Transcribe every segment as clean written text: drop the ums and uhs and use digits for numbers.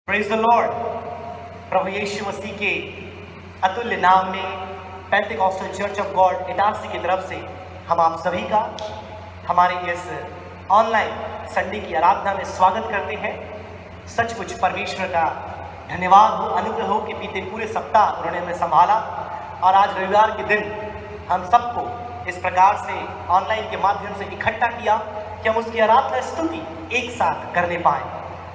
Praise the lord. प्रभु यीशु मसीह के अतुल्य नाम में Pentecostal church of God Itarsi की तरफ से हम आप सभी का हमारे इस ऑनलाइन संडे की आराधना में स्वागत करते हैं। सचमुच परमेश्वर का धन्यवाद हो, अनुग्रह हो कि बीते पूरे सप्ताह उन्होंने हमें संभाला और आज रविवार के दिन हम सबको इस प्रकार से ऑनलाइन के माध्यम से इकट्ठा किया कि हम उसकी आराधना स्तुति एक साथ करने पाएं।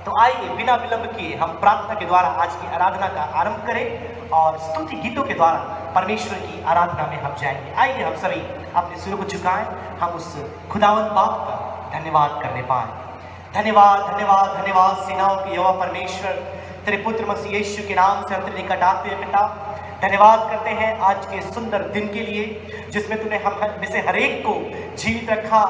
तो आइए बिना विलंब किए हम प्रार्थना के द्वारा आज की आराधना का आरंभ करें और स्तुति गीतों के द्वारा परमेश्वर की आराधना में हम जाएंगे। आइए हम सभी अपने सिरों को झुकाएं, हम उस खुदावंत बाप का धन्यवाद करने पाएं। धन्यवाद धन्यवाद धन्यवाद सेनाओं के यहोवा परमेश्वर, तेरे पुत्र मसीह यीशु के नाम से हम तेरे निकट आते हैं पिता। धन्यवाद करते हैं आज के सुंदर दिन के लिए जिसमें तूने हम में से हर एक को जीवित रखा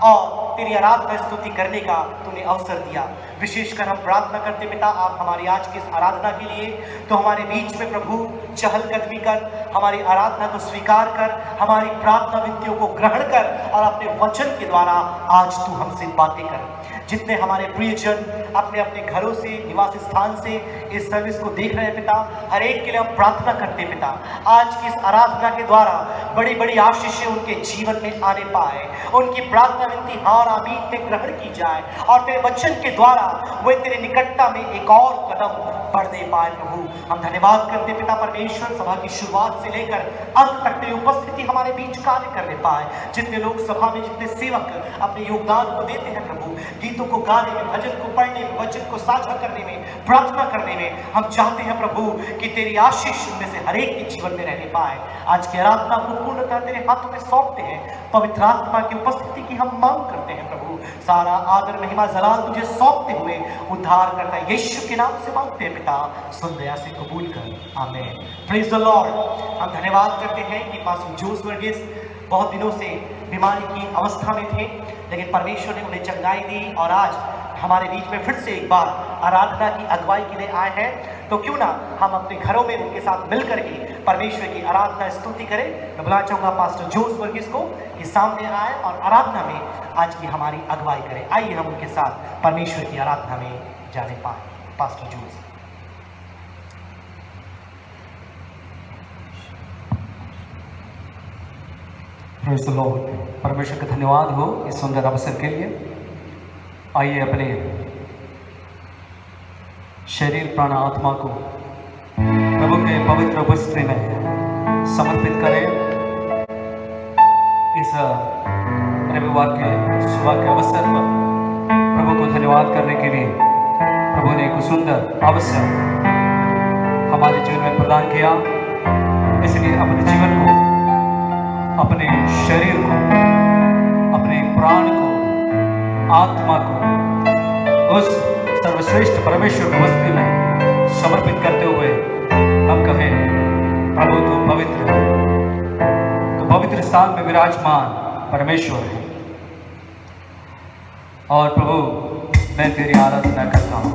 और तेरी आराधना स्तुति करने का तूने अवसर दिया। विशेषकर हम प्रार्थना करते पिता, आप हमारी आज की इस आराधना के लिए तो हमारे बीच में प्रभु चहलकदमी कर, हमारी आराधना को स्वीकार कर, हमारी प्रार्थना विनतियों को ग्रहण कर और अपने वचन के द्वारा आज तू हमसे बातें कर। जितने हमारे प्रियजन अपने अपने घरों से, निवास स्थान से इस सर्विस को देख रहे हैं पिता, हर एक के लिए हम प्रार्थना करते पिता, आज की इस आराधना के द्वारा बड़ी बड़ी आशीषें उनके जीवन में आने पाए, उनकी प्रार्थना विनती हार आमीन में ग्रहण की जाए और तेरे वचन के द्वारा वे तेरे निकटता में एक और कदम बढ़ने पाए। प्रभु हम धन्यवाद करते पिता परमेश्वर, सभा की शुरुआत से लेकर अंत तक तेरी उपस्थिति हमारे बीच कार्य करने पाए। जितने लोग सभा में, जितने सेवक अपने योगदान को देते हैं प्रभु, गीतों को गाने में, भजन को पढ़ने में, वचन को साझा करने में, प्रार्थना करने में, हम चाहते हैं प्रभु कि तेरी आशीष उनमें से हर एक के जीवन में रहने पाए। आज की आराधना को पूर्णतः तेरे हाथों में सौंपते हैं। पवित्र आत्मा की उपस्थिति की हम मांग करते हैं प्रभु। सारा आदर महिमा जलाल तुझे सौंपते हुए उद्धार करता है यीशु के नाम से मांगते हैं पिता, सुन दया से कबूल कर, आमीन। Praise the Lord. हम धन्यवाद करते हैं कि पास्टर जोस वर्गीस बहुत दिनों से बीमारी की अवस्था में थे, लेकिन परमेश्वर ने उन्हें चंगाई दी और आज हमारे बीच में फिर से एक बार आराधना की अगुवाई के लिए आए हैं। तो क्यों ना हम अपने घरों में उनके साथ मिलकर के परमेश्वर की आराधना स्तुति करें। मैं बुलाना चाहूँगा पास्टर जोस वर्गीस को कि सामने आए और आराधना में आज की हमारी अगुवाई करें। आइए हम उनके साथ परमेश्वर की आराधना में जाने पाए। Pastor Jose. Praise the Lord. परमेश्वर का धन्यवाद हो इस सुंदर अवसर के लिए। आइए अपने शरीर प्राण आत्मा को प्रभु के पवित्र उपस्थिति में समर्पित करें। इस रविवार के सुबह के अवसर पर प्रभु को धन्यवाद करने के लिए प्रभु ने एक सुंदर अवसर हमारे जीवन में प्रदान किया। इसलिए अपने जीवन को, अपने शरीर को, अपने प्राण को, आत्मा को उस सर्वश्रेष्ठ परमेश्वर की उपस्थिति में समर्पित करते हुए हम कहें, प्रभु तू पवित्र है, तो पवित्र स्थान में विराजमान परमेश्वर है और प्रभु मैं तेरी आराधना करता हूँ।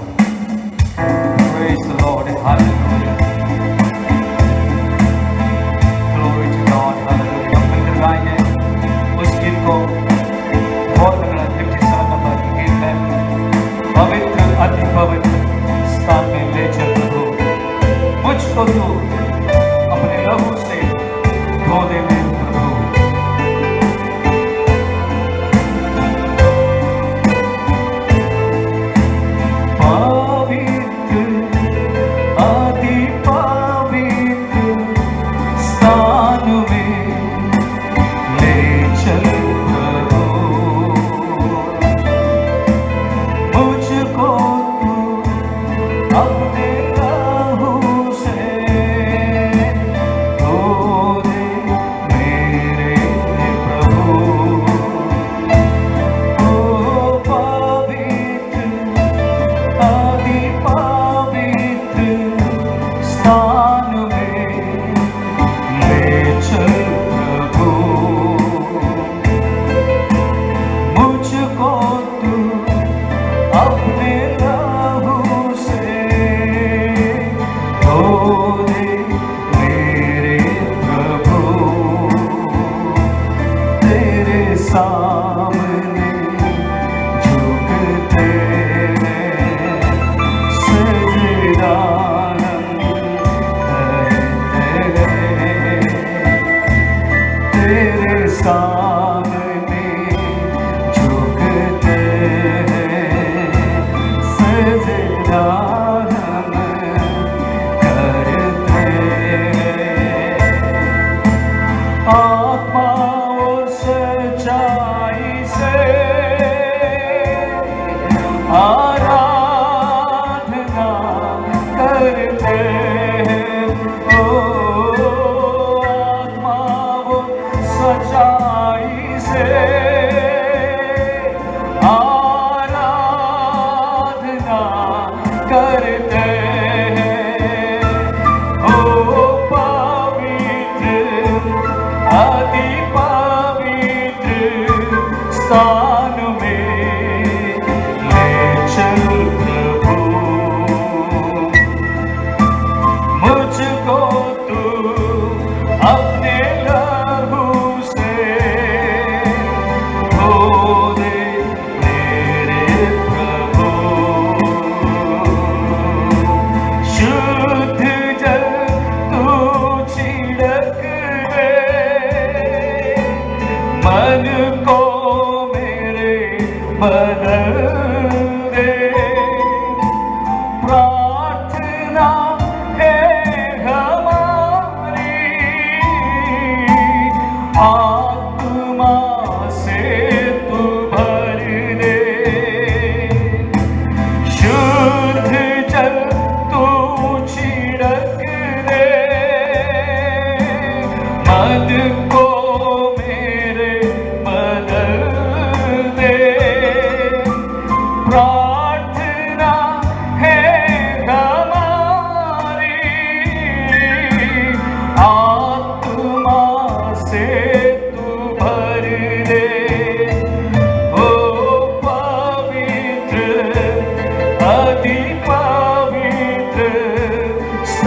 Praise the Lord, hallelujah, glory to God, hallelujah. हम मिलकर गाएंगे उस गीत को। पवित्र अति पवित्र स्थान में ले चल प्रभु, मुझको तू अपने लहू से धो दे मेरे प्रभु। पवित्र अति पवित्र स्थान में ले चल अपने लहू से धो दे मेरे प्रभु। ओ पवित्र अति पवित्र स्थान में ले चल प्रभु, मुझको तू अपने लहू से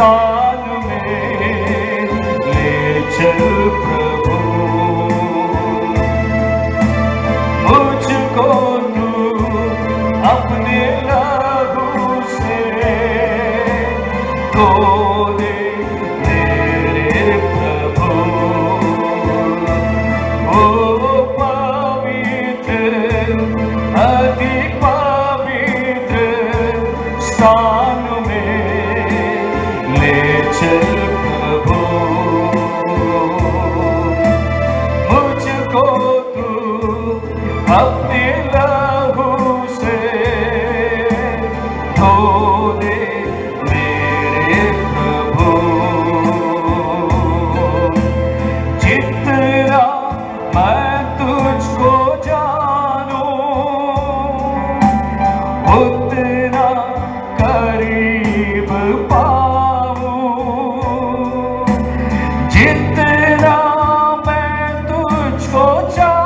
स्थान में ले चल प्रभु। मुझको तू अपने लहू से धो दे मेरे प्रभु। ओ पवित्र अति पवित्र स्थान में ले चल प्रभु। मुझको तू अपने लहू से धो दे मेरे प्रभु। जितना मैं तुझको जानूं उतना करीब पाऊं। जितना मैं तुझको चाहूं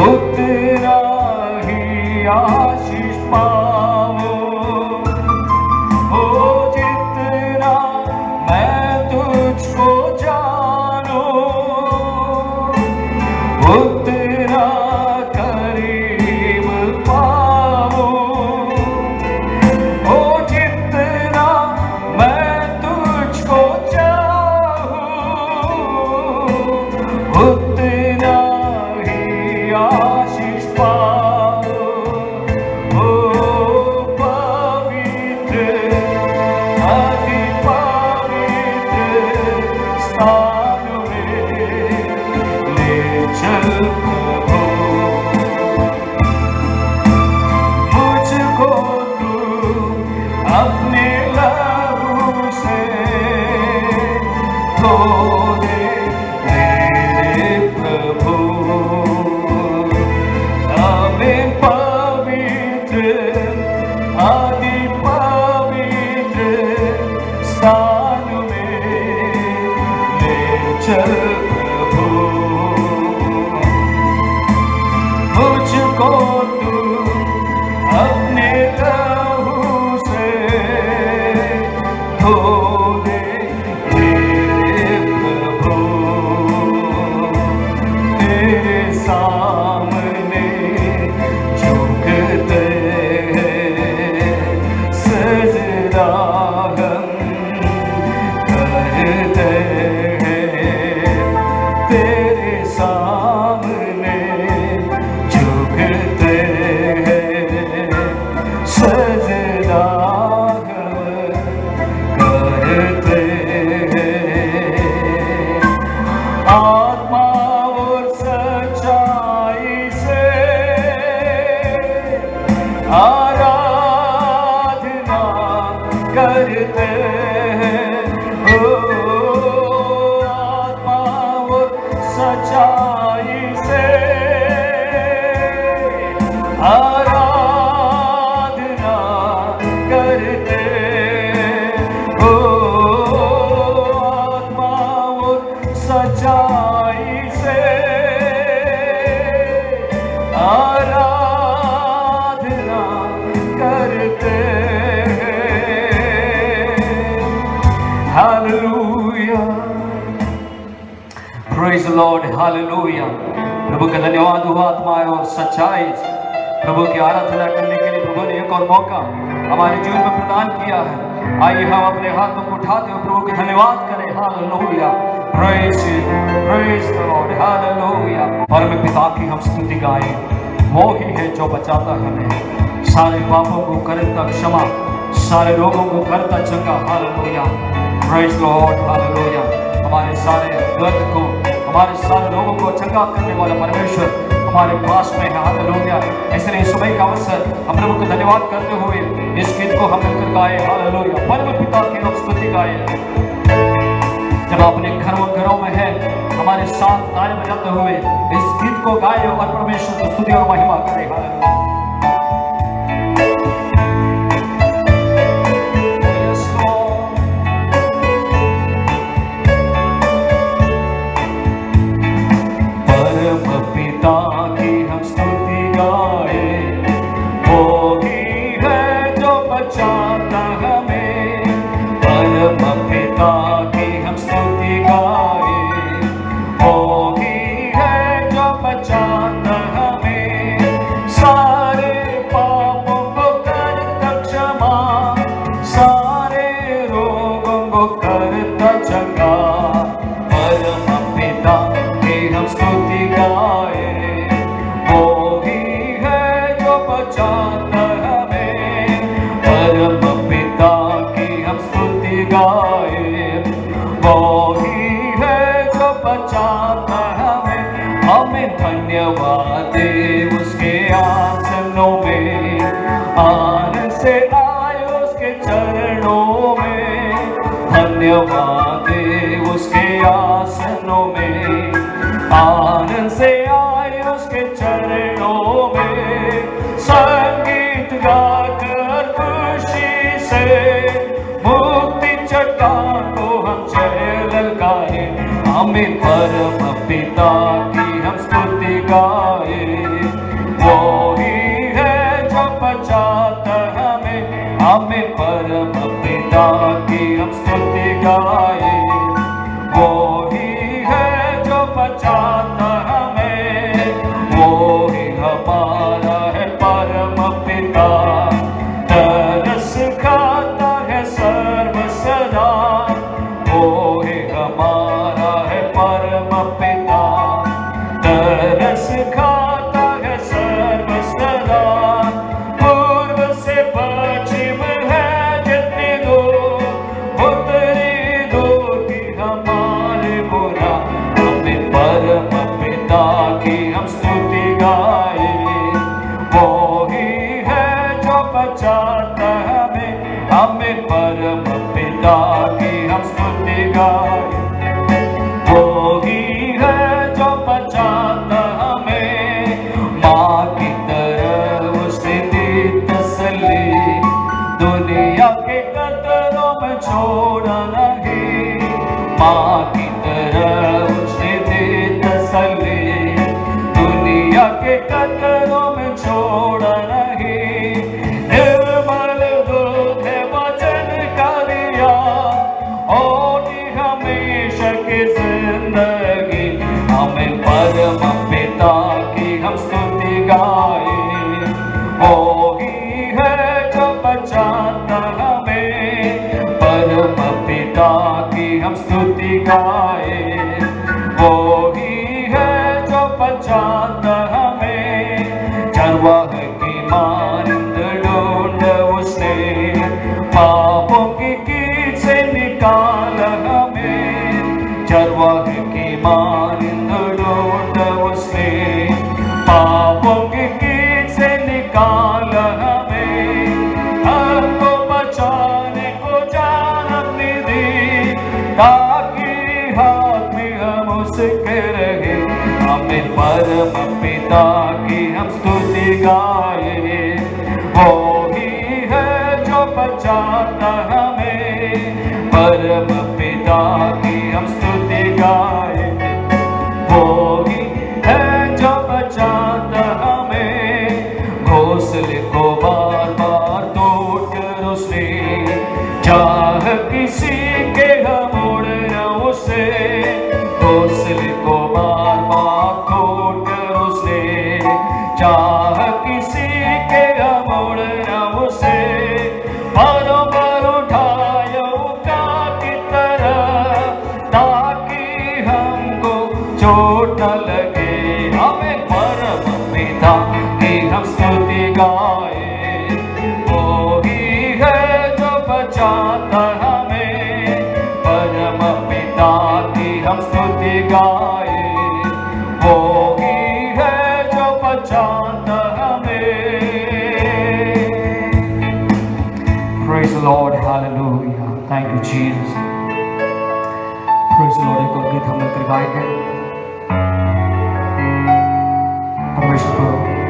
उतना ही आशीष पाऊं। ओ जितना मैं तुझको जानूं उतना करीब पाऊं। ओ जितना मैं तुझको चाहूं उतना ही आशीष पाऊं। ओ पवित्र अति पवित्र स्थान में ले चल प्रभु। मुझको तू अपने लहू से धो दे मेरे प्रभु। अमेन पवित्र अति पवित्र स्थान में ले चल प्रभु। मुझको तू अपने लहू से धो दे मेरे प्रभु। तेरे सामने झुकते हैं सजदा हम करते हैं। तेरे सामने झुकते हैं सजदा करते हैं। आत्मा और सच्चाई से आराधना करते हैं। ओ आत्मा और सच्चाई से आराधना करते हैं। ओ आत्मा और सच्चाई से आराधना करते हैं। Hallelujah, praise the Lord, hallelujah. प्रभु का धन्यवाद हो आत्माएं और सच्चाई प्रभु की आराधना करने के लिए प्रभु ने एक और मौका हमारे जीवन में प्रदान किया है। आइए हम अपने हाथों को उठाते हुए प्रभु की धन्यवाद करें। Hallelujah, praise the Lord, hallelujah. परम पिता की हम स्तुति गाएं। वो ही है जो बचाता हमें, सारे पापों को करता क्षमा, सारे रोगों को करता चंगा। Hallelujah, praise the Lord, hallelujah. हमारे सारे दर्द को, हमारे सारे रोगों को चंगा करने वाला परमेश्वर हमारे पास में है। हालेलुया। इसलिए सुबह का अवसर हम प्रभु को धन्यवाद करते हुए इस गीत को हम मिलकर गाए। हालेलुया, परम पिता की हम स्तुति गाए। जब अपने घरों में है हमारे साथ ताली बजाते हुए इस गीत को गाए और परमेश्वर को स्तुति और महिमा करें। हालेलुया। बचाता परम पिता की हम स्तुति गाए। वो ही है जो बचाता हमें, हमें धन्यवाद दे उसके आसनों में, आनंद से आए उसके चरणों में। धन्यवाद दे उसके आसनों में, आनंद से आए उसके चरणों में। संगीत गाकर खुशी से मुक्ति चट्टान को हम जय ललकाए। हमें परम पिता की हम स्तुति गाए। वो ही है जो बचाता हमें, हमें परम पिता की हम स्तुति गाए। वो ही है जो बचाता हमें, वो ही हमारा है परम पिता। तरस खाता है सर्व सदा, वो ही हमारा है परम पिता। तरस खाता है सर्व सदा, पूर्व से पश्चिम है जितनी दूर, उत्तरी दूर की हमारे बुरा। हमें परम पिता की हम स्तुति गाए। वो ही है जो बचाता हमें, हमें परम पिता की हम स्तुति गाए। वो ही है जो बचाता हमें, माँ की तरह उसने दी तसल्ली। दुनिया के कदरों में छोड़ा नहीं, माँ की तरह उसने दी तसल्ली। दुनिया के कदरों में छोड़ा नहीं, निर्मल दूध है वचन का दिया, होगी हमेशा की जिंदगी। हमें परम पिता की हम स्तुति गाए। वो ही है जो बचाता हमें, परम पिता की हम स्तुति गाए। वो ही है जो बचाता हमें, चरवाह की मानंद ढूंढ उसने, पापों की कीट से निकाला हमें। चरवाह की मानंद ढूंढ उसने, पापों की कीट से निकाला हमें। हमको बचाने को जान अपनी दी, ताकि हाथ में हम उसके रहे। हमें परम पिता की हम स्तुति गाए। वो ही है जो बचाता हमें, परम पिता की हम स्तुति गाए। वो ही है जो बचाता हमें, घोंसले को बार बार तोड़ कर उसने, चाह किसी के हम उड़ न उसे। घोंसले को बार बार तोड़ कर उसने, चाह किसी के हम उड़ न उसे। परों पर उठाया उका की तरह, ताकि हमको चोट न लगे। हमें परम पिता की हम स्तुति गाए। वो ही है जो बचाता हमें, परम पिता की हम स्तुति गाए। वो ही है जो बचाता हमें। Praise the Lord, hallelujah. Thank you, Jesus. Praise the Lord. एक और गीत हम मिलकर गाएंगे। परमेश्वर को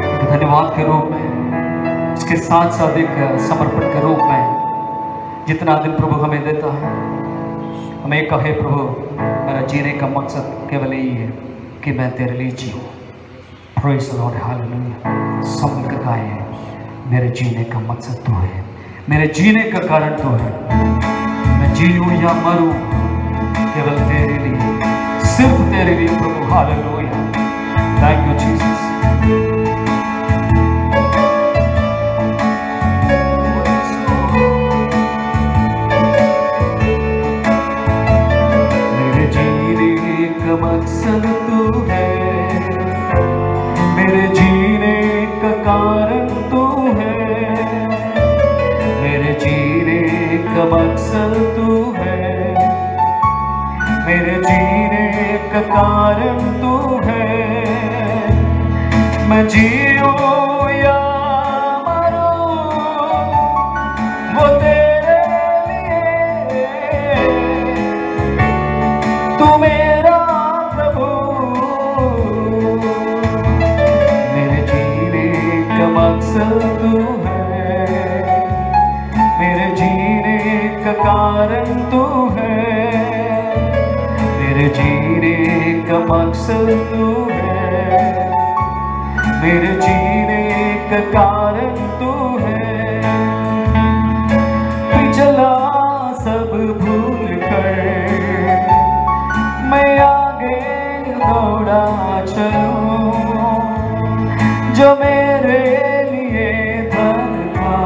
एक धन्यवाद के रूप में, इसके साथ साथ एक समर्पण के रूप में, जितना दिन प्रभु हमें देता है, हमें कहे प्रभु मेरा जीने का मकसद केवल यही है कि मैं तेरे लिए जीऊँ। Praise the Lord, hallelujah. सब मिलकर गाए, मेरे जीने का मकसद तू है, मेरे जीने का कारण तू है। मैं जीऊँ या मरूँ केवल तेरे लिए, सिर्फ तेरे लिए प्रभु। Hallelujah, thank you Jesus. मेरे जीने का मकसद तू है, मेरे जीने का कारण तू है। का कारण तू है। मैं जीऊं या मरूं वो तेरे लिए, तू मेरा प्रभु। मेरे जीने का मकसद तू है, मेरे जीने का कारण तू है, मेरे जीने का मकसद तू है, मेरे जीने का कारण तू है। पिछला सब भूल कर मैं आगे दौड़ा चलूं, जो मेरे लिए धन था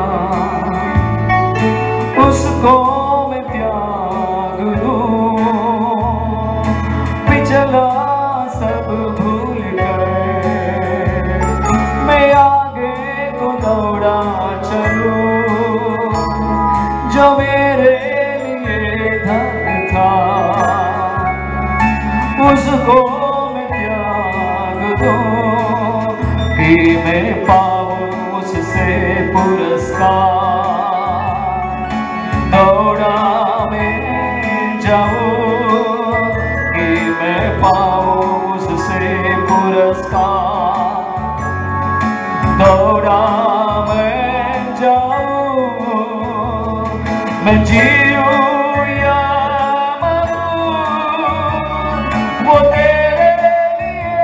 उसको मैं त्याग दूं। पिछला सब भूल कर मैं आगे को दौड़ा चलूं, जो मेरे लिए धन था उसको मैं त्याग दूं, कि मैं पाऊं उससे पुरस्कार। दौड़ा मैं जाऊं कि मैं पाऊं उससे पुरस्कार। दौड़ा मैं जाऊं, मैं जीऊं या मरूं वो तेरे लिए,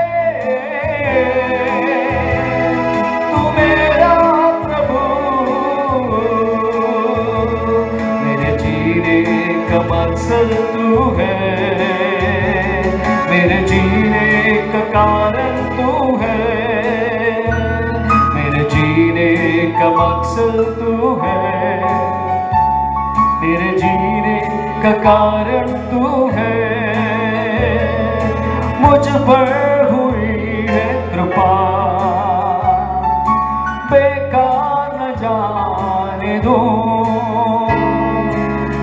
तू मेरा प्रभु। मेरे जीने का मकसद तू है, मेरे जीने का कारण तू है, मेरे जीने का मकसद तू है, मेरे जीने का कारण तू है। मुझ पर हुई है कृपा, बेकार न जाने दूं,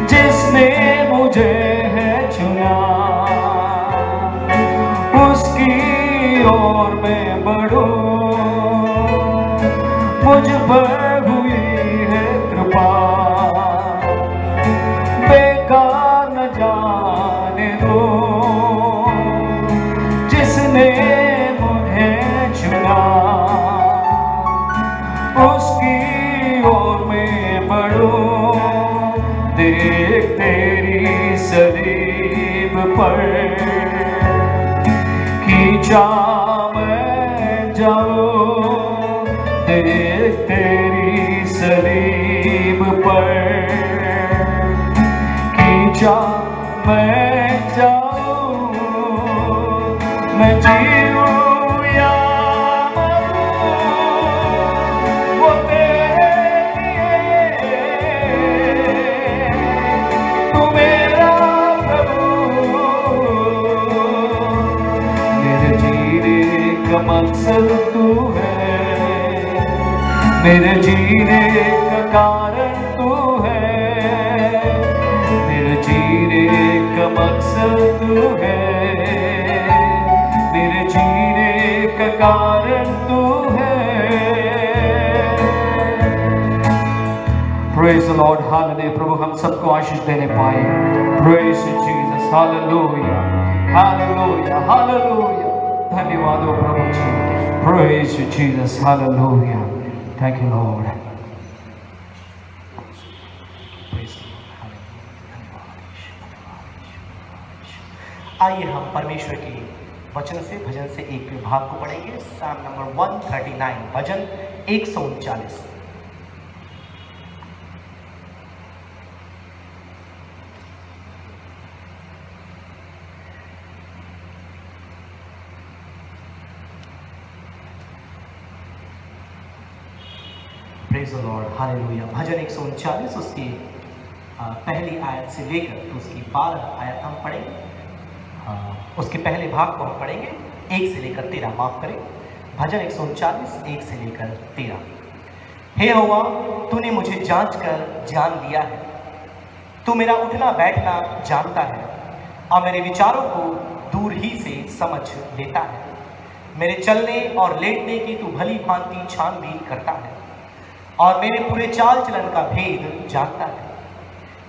जिसने मुझे है चुना उसकी ओर मैं बढ़ूं। मुझ पर हुई है कृपा, बेकार न जाने दो, जिसने मुझे चुना उसकी ओर मैं बढ़ूं। देख तेरी सलीब पर खींचा मैं जाऊं, देख तेरी सलीब पर खींचा मैं जाऊं। मैं जीऊं या मरूं वो तेरे लिए, तू मेरा प्रभु। मेरे जीने का मकसद तू है, मेरे जीने का कारण तू है, मेरे जीने का मकसद तू है, मेरे जीने का कारण तू है। Praise the Lord, hallelujah। प्रभु हम सबको आशीष देने पाए। Praise you Jesus, hallelujah, hallelujah, hallelujah। धन्यवाद हो प्रभु जी। Praise you Jesus, hallelujah। Thank you Lord। आइए हम परमेश्वर के वचन से भजन से एक विभाग को पढ़ेंगे। साम नंबर 139, भजन 139। Praise the Lord, hallelujah. भजन 139 उसकी पहली आयत से लेकर उसकी 12 आयत हम पढ़ेंगे। उसके पहले भाग को हम पढ़ेंगे 1 से लेकर 13, माफ करें। भजन 139 1 से लेकर 13। हे यहोवा, तूने मुझे जांच कर जान लिया है, तू मेरा उठना बैठना जानता है और मेरे विचारों को दूर ही से समझ लेता है। मेरे चलने और लेटने की तू भली भांति छानबीन करता है और मेरे पूरे चाल चलन का भेद जानता है।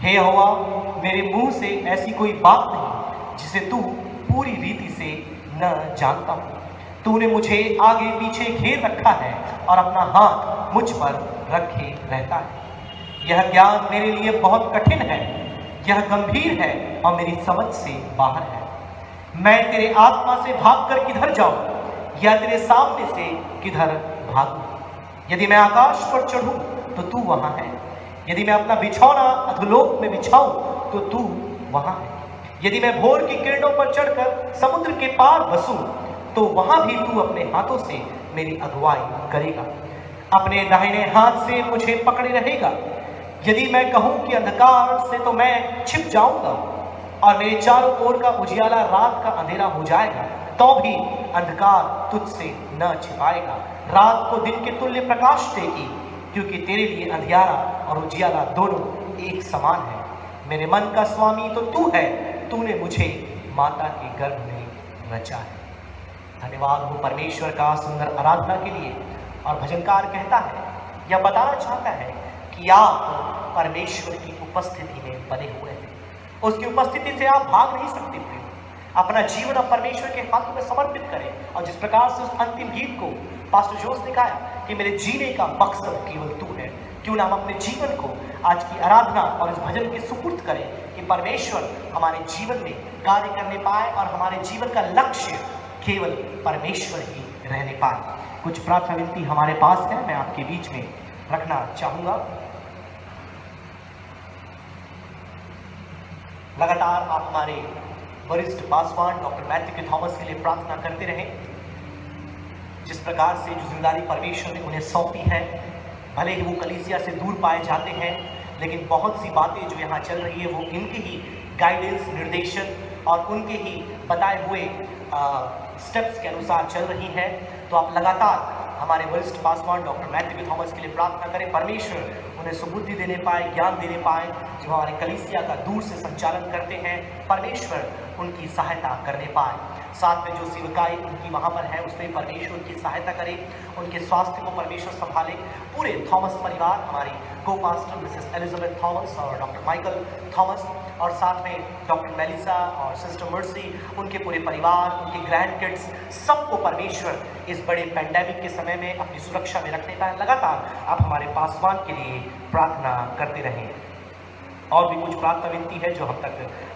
हे यहोवा, मेरे मुंह से ऐसी कोई बात नहीं जिसे तू पूरी रीति से न जानता हो। तूने मुझे आगे पीछे घेर रखा है और अपना हाथ मुझ पर रखे रहता है। यह ज्ञान मेरे लिए बहुत कठिन है, यह गंभीर है और मेरी समझ से बाहर है। मैं तेरे आत्मा से भागकर किधर जाऊं या तेरे सामने से किधर भागूं? यदि मैं आकाश पर चढ़ूं तो तू वहां है, यदि मैं अपना बिछौना अधोलोक में बिछाऊं तो तू वहां है। यदि मैं भोर की किरणों पर चढ़कर समुद्र के पार बसूं तो वहां भी तू अपने हाथों से मेरी अगुवाई करेगा, अपने दाहिने हाथ से मुझे पकड़े रहेगा। यदि मैं कहूं कि अंधकार से तो मैं छिप जाऊंगा और मेरे चारों ओर का उजियाला रात का अंधेरा हो जाएगा, तो भी अंधकार तुझसे न छिपाएगा। रात को दिन के तुल्य प्रकाश देगी, क्योंकि तेरे लिए अंधियारा और उजियाला दोनों एक समान है। मेरे मन का स्वामी तो तू है, तूने मुझे माता के गर्भ में रचा है। धन्यवाद हो परमेश्वर का सुंदर आराधना के लिए। और भजनकार कहता है, यह बताना चाहता है कि आप परमेश्वर की उपस्थिति में बने हुए हैं। उसकी उपस्थिति से आप भाग नहीं सकते थे। अपना जीवन आप परमेश्वर के हाथों में समर्पित करें। और जिस प्रकार से उस अंतिम गीत को पास्टर जोस ने गाया कि मेरे जीने का मकसद केवल तू है, क्यों ना हम अपने जीवन को आज की आराधना और इस भजन के सुपुर्द करें कि परमेश्वर हमारे जीवन में कार्य करने पाए और हमारे जीवन का लक्ष्य केवल परमेश्वर ही रहने पाए। कुछ प्रार्थना विनती हमारे पास है, मैं आपके बीच में रखना चाहूंगा। लगातार आप हमारे वरिष्ठ पासवान डॉक्टर मैथ्यू के थॉमस के लिए प्रार्थना करते रहें। जिस प्रकार से जो जिम्मेदारी परमेश्वर ने उन्हें सौंपी है, भले ही वो कलीसिया से दूर पाए जाते हैं, लेकिन बहुत सी बातें जो यहाँ चल रही है वो इनके ही गाइडेंस, निर्देशन और उनके ही बताए हुए स्टेप्स के अनुसार चल रही है। तो आप लगातार हमारे वरिष्ठ पासवान डॉक्टर मैथ्यू के थॉमस के लिए प्रार्थना करें, परमेश्वर उन्हें सुबुद्धि देने पाए, ज्ञान देने पाए। जो हमारे कलीसिया का दूर से संचालन करते हैं, परमेश्वर उनकी सहायता करने पाए। साथ में जो सेवकाई उनकी वहाँ पर है, उसमें परमेश्वर उनकी सहायता करे, उनके स्वास्थ्य को परमेश्वर संभाले। पूरे थॉमस परिवार, हमारी को पास्टर मिसेस एलिजाबेथ थॉमस और डॉक्टर माइकल थॉमस, और साथ में डॉक्टर मेलिसा और सिस्टर मर्सी, उनके पूरे परिवार, उनके ग्रैंड किड्स, सबको परमेश्वर इस बड़े पैंडेमिक के समय में अपनी सुरक्षा में रखने का लगातार आप हमारे पासवान के लिए प्रार्थना करते रहें। और भी कुछ प्रार्थना विनती है जो हम तक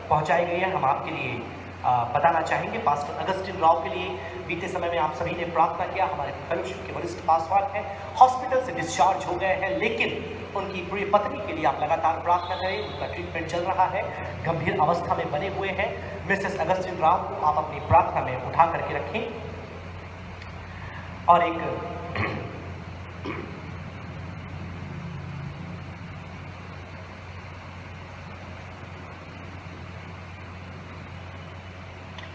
पहुंचाई गई है, हम आपके लिए बताना चाहेंगे। पास्टर अगस्टिन राव के लिए बीते समय में आप सभी ने प्रार्थना किया। हमारे फेलोशिप के वरिष्ठ पासवान हैं, हॉस्पिटल से डिस्चार्ज हो गए हैं, लेकिन उनकी पूरी पत्नी के लिए आप लगातार प्रार्थना करें। उनका ट्रीटमेंट चल रहा है, गंभीर अवस्था में बने हुए हैं। मिसेस अगस्टिन राव को आप अपनी प्रार्थना में उठा करके रखें। और एक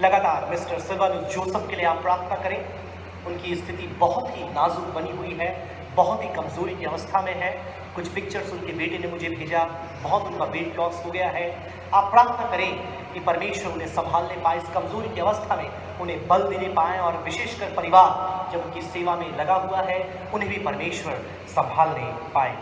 लगातार मिस्टर सिल्वानुस जोसेफ के लिए आप प्रार्थना करें। उनकी स्थिति बहुत ही नाजुक बनी हुई है, बहुत ही कमजोरी की अवस्था में है। कुछ पिक्चर्स उनके बेटे ने मुझे भेजा, बहुत उनका वेट लॉस हो गया है। आप प्रार्थना करें कि परमेश्वर उन्हें संभालने पाए, इस कमजोरी की अवस्था में उन्हें बल देने पाए, और विशेषकर परिवार जब उनकी सेवा में लगा हुआ है उन्हें भी परमेश्वर संभालने पाए।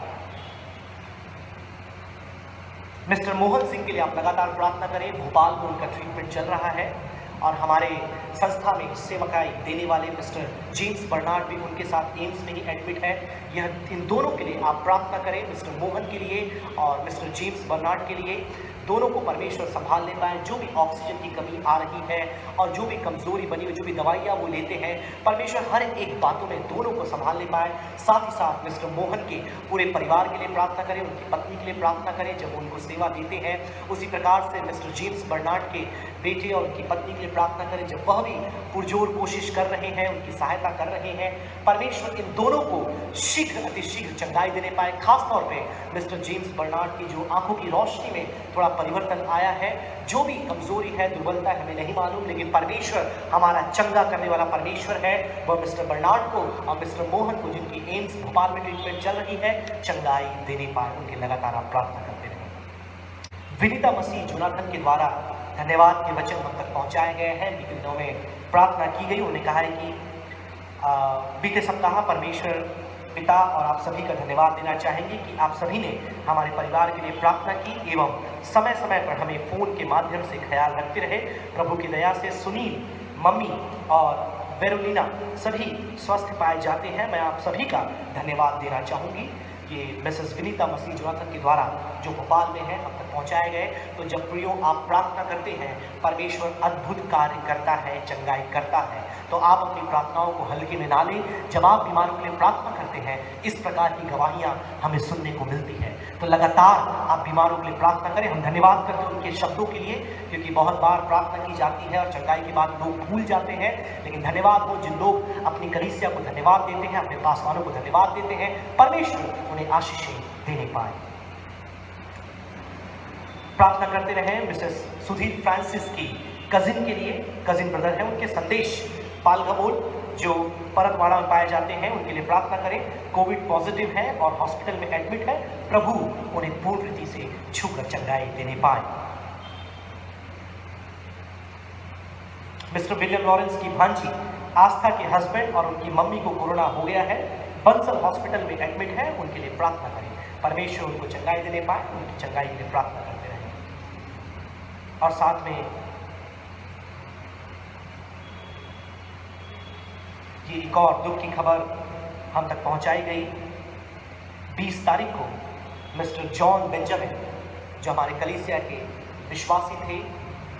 मिस्टर मोहन सिंह के लिए आप लगातार प्रार्थना करें। भोपाल में उनका ट्रीटमेंट चल रहा है, और हमारे संस्था में सेवकाई देने वाले मिस्टर जेम्स बर्नार्ड भी उनके साथ एम्स में ही एडमिट है। यह इन दोनों के लिए आप प्रार्थना करें, मिस्टर मोहन के लिए और मिस्टर जेम्स बर्नार्ड के लिए। दोनों को परमेश्वर संभालने पाए। जो भी ऑक्सीजन की कमी आ रही है और जो भी कमजोरी बनी हुई, जो भी दवाइयाँ वो लेते हैं, परमेश्वर हर एक बातों में दोनों को संभालने पाए। साथ ही साथ मिस्टर मोहन के पूरे परिवार के लिए प्रार्थना करें, उनकी पत्नी के लिए प्रार्थना करें जब उनको सेवा देते हैं। उसी प्रकार से मिस्टर जेम्स बर्नार्ड के बेटे और उनकी पत्नी के लिए प्रार्थना करें जब वह भी पुरजोर कोशिश कर रहे हैं, उनकी सहायता कर रहे हैं। परमेश्वर इन दोनों को शीघ्र अतिशीघ्र चंगाई देने पाए। खासतौर पर मिस्टर जेम्स बर्नार्ड की जो आंखों की रोशनी में थोड़ा परिवर्तन आया है, जो भी कमजोरी है, दुर्बलता है, हमें नहीं मालूम, लेकिन परमेश्वर हमारा चंगा करने वाला परमेश्वर है। वह मिस्टर बर्नार्ड को और मिस्टर मोहन को, जिनकी एम्स भोपाल में ट्रीटमेंट चल रही है, चंगाई देने पाए। उनके लगातार आप प्रार्थना करते रहे। विनीता मसीह जोनाथन के द्वारा धन्यवाद के वचन हम तक पहुंचाए गए हैं। बीते दिनों में प्रार्थना की गई, उन्होंने कहा है कि बीते सप्ताह परमेश्वर पिता और आप सभी का धन्यवाद देना चाहेंगे कि आप सभी ने हमारे परिवार के लिए प्रार्थना की एवं समय समय पर हमें फ़ोन के माध्यम से ख्याल रखते रहे। प्रभु की दया से सुनील, मम्मी और वेरोलिना सभी स्वस्थ पाए जाते हैं। मैं आप सभी का धन्यवाद देना चाहूँगी। ये मिसेस विनीता मसीह जोनाथन के द्वारा जो भोपाल में है अब तक पहुँचाए गए। तो जब प्रियो आप प्रार्थना करते हैं, परमेश्वर अद्भुत कार्य करता है, चंगाई करता है। तो आप अपनी प्रार्थनाओं को हल्के में ना लें। जब आप बीमारों के लिए प्रार्थना करते हैं, इस प्रकार की गवाहियाँ हमें सुनने को मिलती है। तो लगातार आप बीमारों के लिए प्रार्थना करें। हम धन्यवाद करते हैं उनके शब्दों के लिए, क्योंकि बहुत बार प्रार्थना की जाती है और चंगाई के बाद लोग भूल जाते हैं। लेकिन धन्यवाद हो जिन लोग अपनी कलीसिया को धन्यवाद देते हैं, अपने पासवानों को धन्यवाद देते हैं, परमेश्वर उन्हें आशीषें देने पाए। प्रार्थना करते रहें मिसेस सुधीर फ्रांसिस की कजिन के लिए, कजिन ब्रदर हैं उनके संदेश पालगबोल जो परतवाड़ा में पाए जाते हैं, उनके लिए प्रार्थना करें। कोविड पॉजिटिव है और हॉस्पिटल में एडमिट है। प्रभु उन्हें पूर्ण रीति से छूकर चंगाई देने पाए। मिस्टर विलियम लॉरेंस की भांजी आस्था के हस्बैंड और उनकी मम्मी को कोरोना हो गया है, बंसल हॉस्पिटल में एडमिट है, उनके लिए प्रार्थना करें। परमेश्वर उनको चंगाई देने पाए, उनकी चंगाई के लिए प्रार्थना करते रहें। और साथ में ये एक और दुख की खबर हम तक पहुंचाई गई। 20 तारीख को मिस्टर जॉन बेंजामिन, जो हमारे कलीसिया के विश्वासी थे,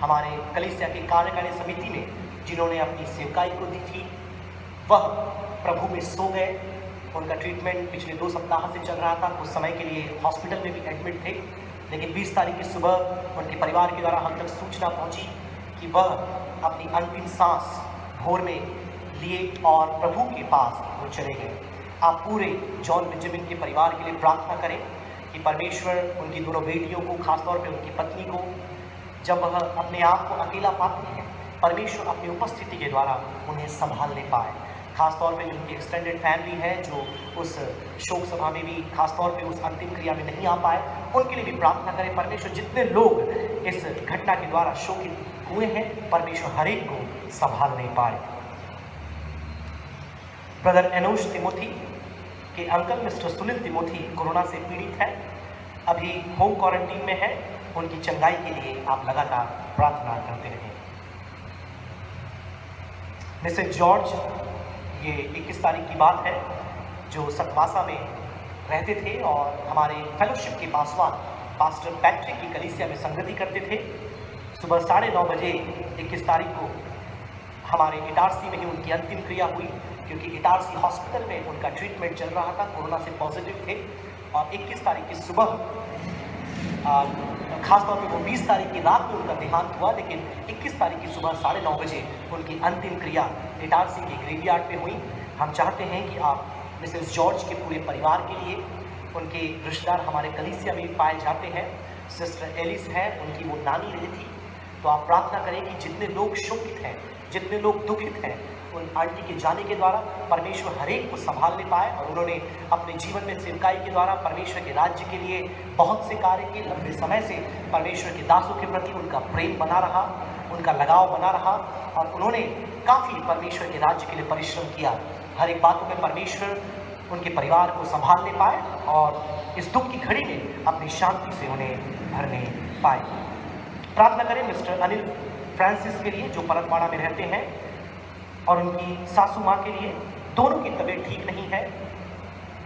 हमारे कलीसिया की कार्यकारिणी समिति में जिन्होंने अपनी सेवकाई को दी थी, वह प्रभु में सो गए। उनका ट्रीटमेंट पिछले 2 सप्ताह से चल रहा था। कुछ समय के लिए हॉस्पिटल में भी एडमिट थे, लेकिन 20 तारीख की सुबह उनके परिवार के द्वारा हम तक सूचना पहुंची कि वह अपनी अंतिम सांस भोर में लिए और प्रभु के पास वो चले गए। आप पूरे जॉन बेंजामिन के परिवार के लिए प्रार्थना करें कि परमेश्वर उनकी दोनों बेटियों को, खासतौर पे उनकी पत्नी को, जब वह अपने आप को अकेला पाती हैं, परमेश्वर अपनी उपस्थिति के द्वारा उन्हें संभालने पाए। खासतौर पे उनकी एक्सटेंडेड फैमिली है जो उस शोक सभा में भी, खासतौर पे उस अंतिम क्रिया में नहीं आ पाए, उनके लिए भी प्रार्थना करें। परमेश्वर जितने लोग इस घटना के द्वारा शोकित हुए हैं, परमेश्वर हर एक को संभालने पाए। ब्रदर एनोश तिमोथी के uncle mister Sunil Timothy corona से पीड़ित है, अभी होम क्वारंटीन में है। उनकी चंगाई के लिए आप लगातार प्रार्थना करते रहें। मिसेस जॉर्ज, ये 21 तारीख की बात है, जो सतवासा में रहते थे और हमारे फेलोशिप के पासवान पास्टर पैट्रिक की कलीसिया में संगति करते थे। सुबह 9:30 बजे 21 तारीख को हमारे इटारसी में ही उनकी अंतिम क्रिया हुई, क्योंकि इटारसी हॉस्पिटल में उनका ट्रीटमेंट चल रहा था, कोरोना से पॉजिटिव थे। और 21 तारीख की सुबह, खासतौर पे वो 20 तारीख की रात में उनका देहांत हुआ, लेकिन 21 तारीख की सुबह 9:30 बजे उनकी अंतिम क्रिया इटारसी के ग्रेवयार्ड पे हुई। हम चाहते हैं कि आप मिसेस जॉर्ज के पूरे परिवार के लिए, उनके रिश्तेदार हमारे कलीसिया में पाए जाते हैं, सिस्टर एलिस है, उनकी वो नानी रही थी, तो आप प्रार्थना करें कि जितने लोग शोकित हैं, जितने लोग दुखित हैं, उन आंटी के जाने के द्वारा परमेश्वर हर एक को संभालने पाए। और उन्होंने अपने जीवन में सेवकाई के द्वारा परमेश्वर के राज्य के लिए बहुत से कार्य किए। लंबे समय से परमेश्वर के दासों के प्रति उनका प्रेम बना रहा, उनका लगाव बना रहा, और उन्होंने काफ़ी परमेश्वर के राज्य के लिए परिश्रम किया। हर एक बातों में परमेश्वर उनके परिवार को संभालने पाए और इस दुख की घड़ी में अपनी शांति से उन्हें भरने पाए। प्रार्थना करें मिस्टर अनिल फ्रांसिस के लिए, जो परतवाड़ा में रहते हैं, और उनकी सासू माँ के लिए। दोनों की तबीयत ठीक नहीं है,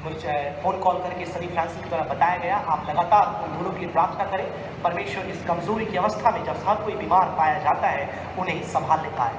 मुझे फ़ोन कॉल करके सनी फ्रांसिस के द्वारा बताया गया। आप लगातार उन दोनों के लिए प्रार्थना करें। परमेश्वर इस कमज़ोरी की अवस्था में जब हर कोई बीमार पाया जाता है, उन्हें संभालने पाए।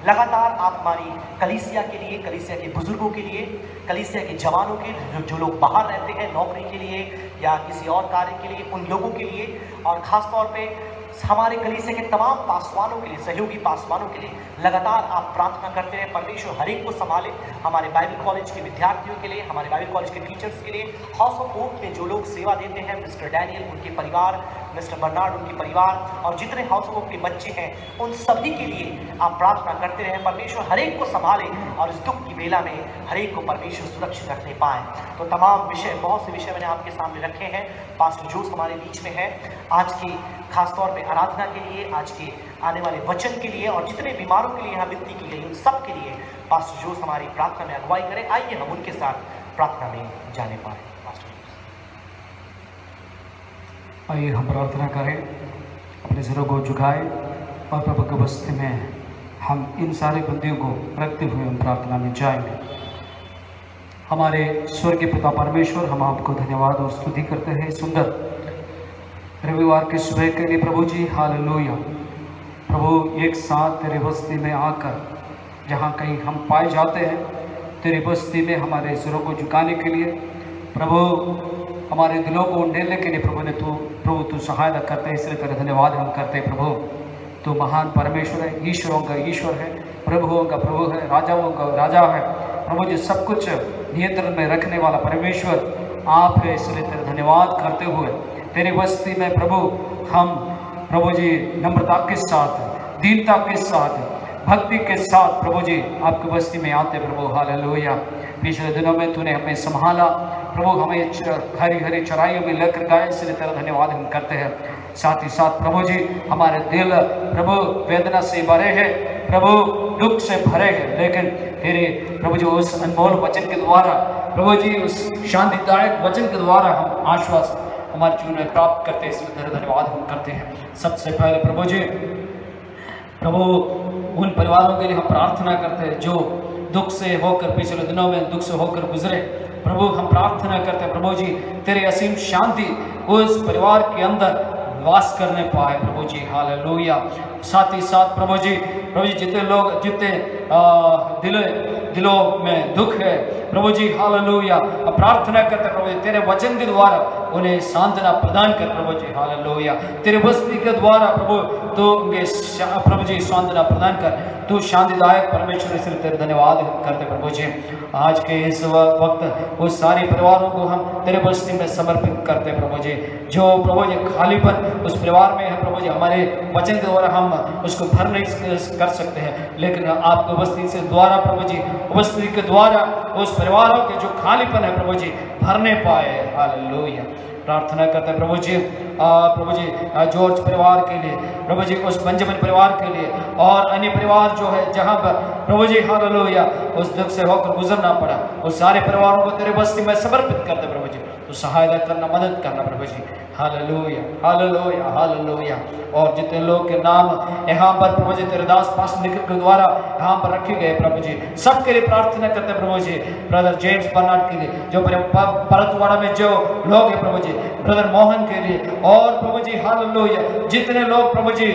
लगातार आप हमारी कलीसिया के लिए, कलीसिया के बुजुर्गों के लिए, कलीसिया के जवानों के जो लोग बाहर रहते हैं नौकरी के लिए या किसी और कार्य के लिए, उन लोगों के लिए, और ख़ास तौर पे हमारे कलीसिया के तमाम पासवानों के लिए, सहयोगी पासवानों के लिए लगातार आप प्रार्थना करते रहे। परमेश्वर हर एक को संभाले। हमारे बाइबल कॉलेज के विद्यार्थियों के लिए, हमारे बाइबल कॉलेज के टीचर्स के लिए, हाउस ऑफ होप में जो लोग सेवा देते हैं, मिस्टर डैनियल, उनके परिवार, मिस्टर बर्नार्ड, उनके परिवार और जितने हाउसहोल्ड के बच्चे हैं उन सभी के लिए आप प्रार्थना करते रहें। परमेश्वर हर एक को संभाले और इस दुख की बेला में हर एक को परमेश्वर सुरक्षित रखने पाए। तो तमाम विषय, बहुत से विषय मैंने आपके सामने रखे हैं। पास्टर जोस हमारे बीच में है आज की खासतौर पे आराधना के लिए, आज के आने वाले वचन के लिए और जितने बीमारों के लिए यहाँ विनती की गई उन सब के लिए पास्टर जोस हमारी प्रार्थना में अगुवाई करें। आइए हम उनके साथ प्रार्थना में जाने पाए। पास्टर जोस, आइए हम प्रार्थना करें, अपने सिरों को झुकाए और प्रभु की उपस्थिति में हम इन सारे बंदियों को रखते हुए हम प्रार्थना में जाएंगे। हमारे स्वर्गीय पिता परमेश्वर, हम आपको धन्यवाद और स्तुति करते हैं सुंदर रविवार के सुबह के लिए प्रभु जी। हालेलुया प्रभु, एक साथ तेरे बस्ती में आकर जहाँ कहीं हम पाए जाते हैं, तेरी बस्ती में हमारे सिरों को झुकाने के लिए प्रभु, हमारे दिलों को उंडेलने के लिए प्रभु तू सहायता करते हैं, इसलिए तेरा धन्यवाद हम करते हैं। प्रभु तू महान परमेश्वर है, ईश्वरों का ईश्वर है, प्रभुओं का प्रभु है, राजाओं का राजा है। प्रभु जी सब कुछ नियंत्रण में रखने वाला परमेश्वर आप है, इसलिए तेरा धन्यवाद करते हुए तेरी बस्ती में प्रभु हम प्रभु जी नम्रता के साथ, दीनता के साथ, भक्ति के साथ प्रभु जी आपकी बस्ती में आते प्रभु। हालेलुया। पिछले दिनों में तूने हमें संभाला प्रभु, हमें हरी हरी चराइयों में लेकर गए, इसलिए तेरा धन्यवाद हम करते हैं। साथ ही साथ प्रभु जी हमारे दिल प्रभु वेदना से भरे हैं, प्रभु दुख से भरे हैं, लेकिन तेरे प्रभु जी उस अनमोल वचन के द्वारा प्रभु जी उस शांतिदायक वचन के द्वारा हम आश्वास हमारे जीवन में प्राप्त करते हैं, इसलिए तेरा धन्यवाद हम करते हैं। सबसे पहले प्रभु जी प्रभु उन परिवारों के लिए हम प्रार्थना करते हैं जो दुख से होकर, पिछले दिनों में दुख से होकर गुजरे। प्रभु हम प्रार्थना करते हैं प्रभु जी तेरे असीम शांति उस परिवार के अंदर वास करने पाए प्रभु जी। हालेलुया। साथ ही साथ प्रभु जी जितने लोग, जितने दिलों में दुख है प्रभु जी, हालेलुया, प्रार्थना करते प्रभु जी तेरे वचन के द्वारा उन्हें सांत्वना प्रदान कर प्रभु जी। हालेलुया। तेरे बस्ती के द्वारा प्रभु तो प्रभु जी सांत्वना प्रदान कर, तू शांतिदायक परमेश्वर, इसलिए तेरे धन्यवाद करते प्रभु जी। आज के इस वक्त उस सारे परिवारों को हम तेरे बस्ती में समर्पित करते प्रभु जी। जो प्रभु जी खालीपन उस परिवार में है प्रभु जी, हमारे वचन के द्वारा हम उसको भर नहीं कर सकते हैं, लेकिन आपके बस्ती से द्वारा प्रभु जी, उपस्थिति के द्वारा उस परिवारों के जो खालीपन है प्रभु जी भरने पाए। हालेलुया। प्रार्थना करते हैं प्रभु जी जॉर्ज परिवार के लिए प्रभु जी, उस बेंजामिन परिवार के लिए और अन्य परिवार जो है जहाँ पर प्रभु जी हालेलुया उस दुख से होकर गुजरना पड़ा, उस सारे परिवारों को तेरे बस्ती में समर्पित करते प्रभु जी। तो सहायता करना, मदद करना प्रभु जी। Hallelujah hallelujah hallelujah. और जितने लोग के नाम यहाँ पर प्रभु जी तेरे दास पास निकल के द्वारा यहाँ पर रखे गए प्रभु जी, सबके लिए प्रार्थना करते हैं प्रभु जी। ब्रदर जेम्स बर्नार्ड के लिए, जो परतवाड़ा में जो लोग हैं प्रभु जी, ब्रदर मोहन के लिए और प्रभु जी हालेलुया जितने लोग प्रभु जी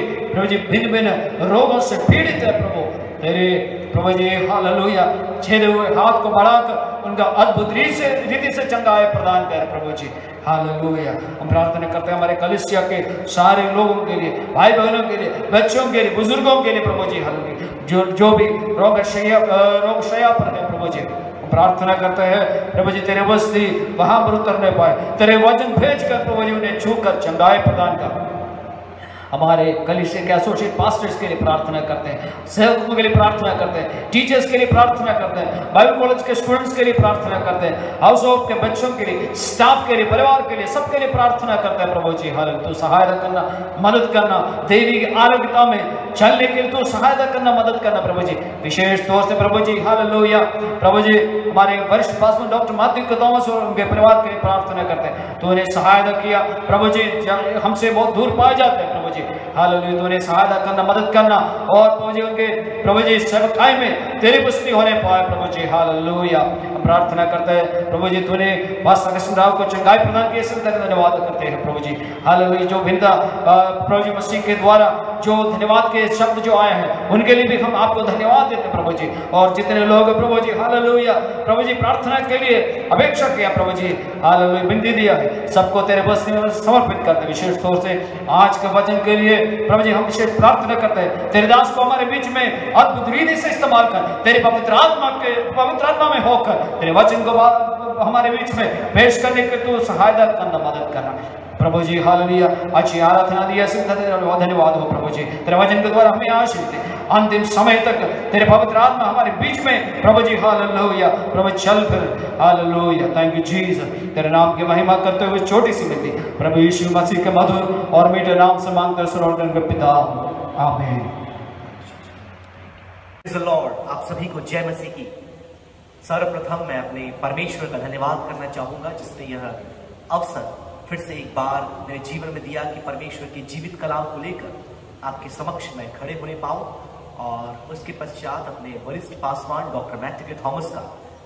भिन्न भिन्न रोगों से पीड़ित है प्रभु, तेरे प्रभु जी हालेलुया छेदे हुए हाथ को बढ़ाकर उनका अद्भुत रीति से चंगाई प्रदान कर प्रभु जी। हालेलुया। हम प्रार्थना करते हैं हमारे कलीसिया के सारे लोगों के लिए, भाई बहनों के लिए, बच्चों के लिए, बुजुर्गों के लिए प्रभु जी। हालेलुया। जो भी रोग शैया पर है प्रभु जी, प्रार्थना करते हैं प्रभु जी तेरे बस्ती वहां पर उतरने पाए, तेरे वचन भेज कर प्रभु जी उन्हें छू कर चंगाई प्रदान कर। हमारे कलीसिया के एसोसिएट पास्टर्स के लिए प्रार्थना करते हैं, सेवकों के लिए प्रार्थना करते हैं, टीचर्स के लिए प्रार्थना करते हैं, बाइबल कॉलेज के स्टूडेंट्स के लिए प्रार्थना करते हैं, हाउस होल्ड के बच्चों के लिए, स्टाफ के लिए, परिवार के लिए, सबके लिए प्रार्थना करते हैं प्रभु जी। हालेलुया। तो सहायता करना, मदद करना, देवी आरोग्यता में चलने के लिए तो सहायता करना, मदद करना प्रभु जी। विशेष तौर से प्रभु जी हालेलुया प्रभु जी हमारे वरिष्ठ पास्टर डॉक्टर माध्यु थॉमस और उनके परिवार के लिए प्रार्थना करते हैं, तो उन्हें सहायता किया प्रभु जी, हमसे बहुत दूर पाए जाते हैं प्रभु जी। हालेलुया। तो उन्हें सहायता करना, मदद करना और प्रभु जी उनके प्रभु जी सेवकाई में तेरी बस्ती होने पाए प्रभु जी। हालेलुया। हम प्रार्थना करते हैं प्रभु जी तूने पास्टर कृष्ण राव को चंगाई प्रदान की, इसलिए धन्यवाद करते हैं प्रभु जी। हालेलुया। जो भिन्नता प्रभु जी मसीह के द्वारा जो धन्यवाद के शब्द जो आए हैं उनके लिए भी हम आपको धन्यवाद देते हैं प्रभु जी। और जितने लोग प्रभु जी हालेलुया प्रभु जी प्रार्थना के लिए अपेक्षा किया प्रभु जी, हालेलुया विनती दिया है, सबको तेरे बस्ती में समर्पित करते हैं। विशेष तौर से आज के वचन के लिए प्रभु जी हम विशेष प्रार्थना करते हैं, तेरे दास को हमारे बीच में अद्भुत रीति से इस्तेमाल कर, तेरे पवित्र आत्मा में होकर तेरे वचन को हमारे बीच में पेश करने के तू सहायता करना, मदद करना। प्रभु जी हालेलुया। अच्छी आराधना दी, धन्यवाद हो प्रभु जी, तेरे वचन के द्वारा हमें आशीष दे अंतिम समय तक तेरे पवित्र आत्मा हमारे बीच में प्रभु जी हालेलुया। प्रभु चल फिर हालेलुया। Thank you Jesus. तेरे नाम की महिमा करते हुए छोटी सी विनती प्रभु यीशु मसीह के मधुर और मीठे नाम से मांगते हैं पिता, आमीन। Praise the Lord. आप सभी को जय मसीह की। सर्वप्रथम मैं अपने परमेश्वर का धन्यवाद करना चाहूंगा जिसने यह अवसर फिर से एक बार मेरे जीवन में दिया कि परमेश्वर की जीवित कलाम को लेकर आपके समक्ष मैं खड़े होने पाऊं। और उसके पश्चात अपने वरिष्ठ पासवान डॉक्टर मैथ्यू थॉमस का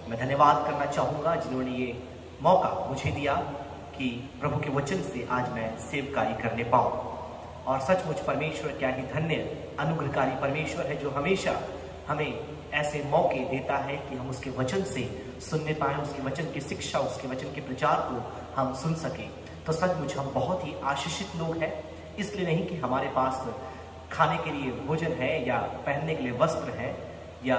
मैं धन्यवाद करना चाहूंगा जिन्होंने ये मौका मुझे दिया कि प्रभु के वचन से आज मैं सेवकाई करने पाऊं। और सचमुच परमेश्वर क्या ही धन्य अनुग्रहकारी परमेश्वर है जो हमेशा हमें ऐसे मौके देता है कि हम उसके वचन से सुनने पाएं, उसके वचन की शिक्षा, उसके वचन के प्रचार को हम सुन सकें। तो सचमुच हम बहुत ही आशीषित लोग हैं। इसलिए नहीं कि हमारे पास खाने के लिए भोजन है या पहनने के लिए वस्त्र है या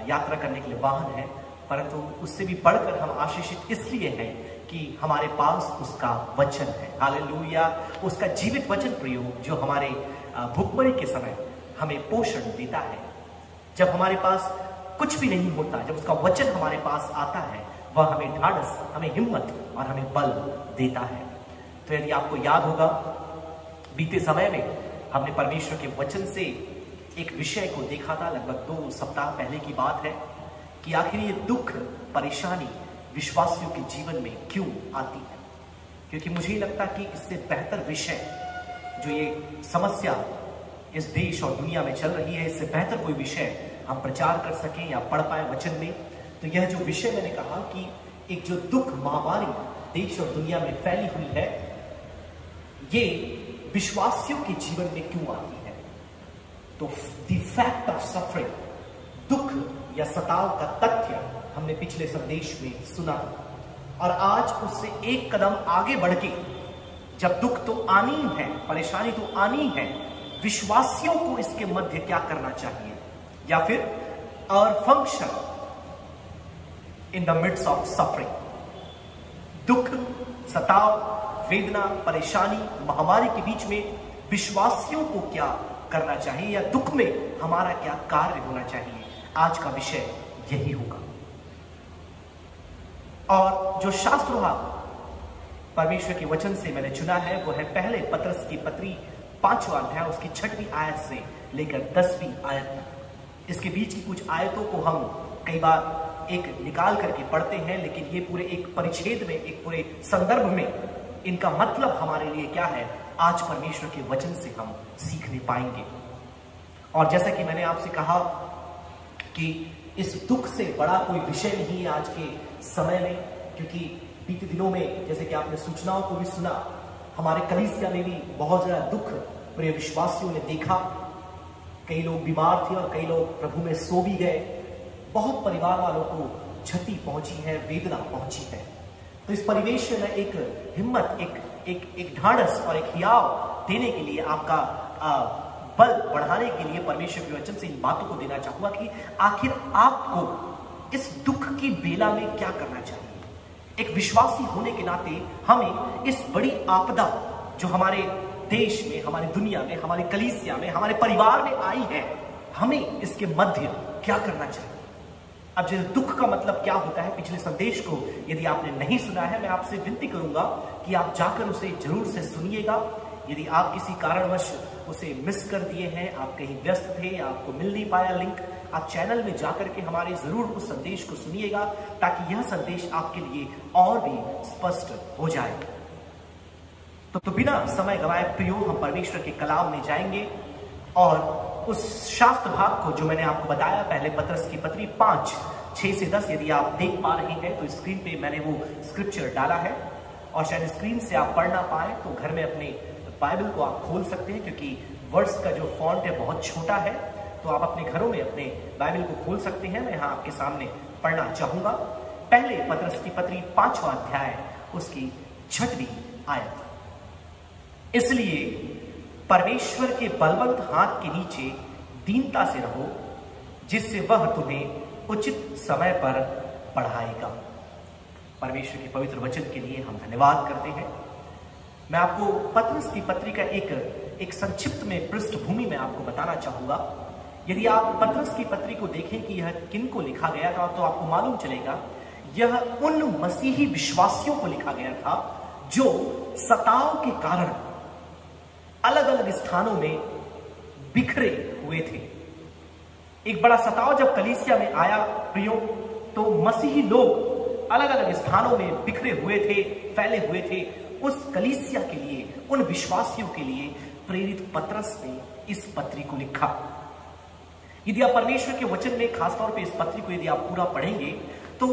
यात्रा करने के लिए वाहन है, परंतु उससे भी बढ़कर हम आशीषित इसलिए हैं कि हमारे पास उसका वचन है। हालेलुया। उसका जीवित वचन प्रयोग जो हमारे भूखमरी के समय हमें पोषण देता है। जब हमारे पास कुछ भी नहीं होता, जब उसका वचन हमारे पास आता है, वह हमें ढाढ़स, हमें हिम्मत और हमें बल देता है। तो यदि आपको याद होगा बीते समय में हमने परमेश्वर के वचन से एक विषय को देखा था, लगभग 2 सप्ताह पहले की बात है, कि आखिर ये दुख परेशानी विश्वासियों के जीवन में क्यों आती है। क्योंकि मुझे लगता कि इससे बेहतर विषय जो ये समस्या इस देश और दुनिया में चल रही है, इससे बेहतर कोई विषय हम प्रचार कर सकें या पढ़ पाए वचन में। तो यह जो विषय मैंने कहा कि एक जो दुख महामारी देश और दुनिया में फैली हुई है, ये विश्वासियों के जीवन में क्यों आती है। तो द फैक्ट ऑफ सफरिंग, दुख या सताव का तथ्य हमने पिछले संदेश में सुना और आज उससे एक कदम आगे बढ़ के, जब दुख तो आनी है, परेशानी तो आनी है, विश्वासियों को इसके मध्य क्या करना चाहिए, या फिर और function in the midst of suffering. दुख, सताव, वेदना, परेशानी, महामारी के बीच में विश्वासियों को क्या करना चाहिए या दुख में हमारा क्या कार्य होना चाहिए, आज का विषय यही होगा। और जो शास्त्र परमेश्वर के वचन से मैंने चुना है वो है पहले पत्रस की पत्री 5वां अध्याय उसकी 6वीं आयत से लेकर 10वीं आयत तक। इसके बीच की कुछ आयतों को हम कई बार एक निकाल करके पढ़ते हैं, लेकिन ये पूरे एक परिच्छेद में, एक पूरे संदर्भ में इनका मतलब हमारे लिए क्या है, आज परमेश्वर के वचन से हम सीखने पाएंगे। और जैसा कि मैंने आपसे कहा कि इस दुख से बड़ा कोई विषय नहीं है आज के समय में, क्योंकि बीते दिनों में जैसे कि आपने सूचनाओं को भी सुना, हमारे कलीसिया में भी बहुत ज्यादा दुख प्रिय विश्वासियों ने देखा। कई लोग बीमार थे और कई लोग प्रभु में सो भी गए। बहुत परिवार वालों को क्षति पहुंची है, वेदना पहुंची है। तो इस परिवेश में एक हिम्मत, एक ढाढ़स और एक हियाव देने के लिए, आपका बल बढ़ाने के लिए परमेश्वर के वचन से इन बातों को देना चाहूंगा कि आखिर आपको इस दुख की बेला में क्या करना चाहिए। एक विश्वासी होने के नाते हमें इस बड़ी आपदा जो हमारे देश में, हमारी दुनिया में, हमारे कलीसिया में, हमारे परिवार में आई है, हमें इसके मध्य क्या करना चाहिए। अब जैसे दुख का मतलब क्या होता है, पिछले संदेश को यदि आपने नहीं सुना है, मैं आपसे विनती करूंगा कि आप जाकर उसे जरूर से सुनिएगा। यदि आप किसी कारणवश उसे मिस कर दिए हैं, आप कहीं व्यस्त थे, आपको मिल नहीं पाया लिंक, आप चैनल में जाकर के हमारे जरूर उस संदेश को सुनिएगा, ताकि यह संदेश आपके लिए और भी स्पष्ट हो जाए। तो बिना समय गवाए प्रियो, हम परमेश्वर के कलाम में जाएंगे और उस शास्त्र भाग को जो मैंने आपको बताया, पहले पत्रस की पत्री 5:6 से 10, यदि आप देख पा रहे हैं तो स्क्रीन पे मैंने वो स्क्रिप्चर डाला है। और शायद स्क्रीन से आप पढ़ ना पाए तो घर में अपने बाइबल को आप खोल सकते हैं, क्योंकि वर्ड्स का जो फॉन्ट है बहुत छोटा है, तो आप अपने घरों में अपने बाइबल को खोल सकते हैं। मैं यहाँ आपके सामने पढ़ना चाहूंगा पहले पत्रस की पत्री 5वां अध्याय उसकी 6वीं आयत। इसलिए परमेश्वर के बलवंत हाथ के नीचे दीनता से रहो, जिससे वह तुम्हें उचित समय पर बढ़ाएगा। परमेश्वर के पवित्र वचन के लिए हम धन्यवाद करते हैं। मैं आपको पतरस की पत्री का एक संक्षिप्त में पृष्ठभूमि में आपको बताना चाहूंगा। यदि आप पतरस की पत्री को देखें कि यह किन को लिखा गया था, तो आपको मालूम चलेगा यह उन मसीही विश्वासियों को लिखा गया था जो सताव के कारण अलग अलग स्थानों में बिखरे हुए थे। एक बड़ा सताव जब कलीसिया में आया प्रियो, तो मसीही लोग अलग अलग स्थानों में बिखरे हुए थे, फैले हुए थे। उस कलीसिया के लिए, उन विश्वासियों के लिए प्रेरित पतरस ने इस पत्री को लिखा। यदि आप परमेश्वर के वचन में खासतौर पे इस पत्री को यदि आप पूरा पढ़ेंगे, तो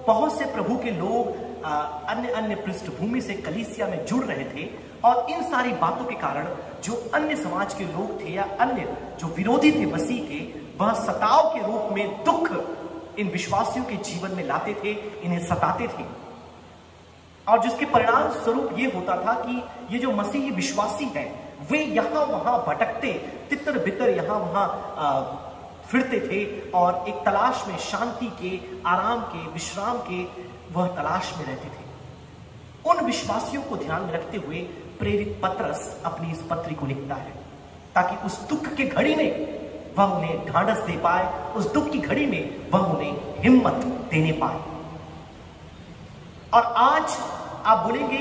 बहुत से प्रभु के लोग अन्य अन्य पृष्ठभूमि से कलीसिया में जुड़ रहे थे, और इन सारी बातों के कारण जो अन्य समाज के लोग थे या अन्य जो विरोधी थे मसीह के, वह सताव के रूप में दुख इन विश्वासियों के जीवन में लाते थे, इन्हें सताते थे। और जिसके परिणाम स्वरूप ये होता था कि ये जो मसीही विश्वासी हैं, वे यहां वहां भटकते, तितर बितर यहां वहां फिरते थे, और एक तलाश में, शांति के, आराम के, विश्राम के वह तलाश में रहते थे। उन विश्वासियों को ध्यान में रखते हुए प्रेरित पतरस अपनी इस पत्री को लिखता है, ताकि उस दुख के घड़ी में वह उन्हें ढांढस दे पाए, उस दुख की घड़ी में वह उन्हें हिम्मत देने पाए। और आज आप बोलेंगे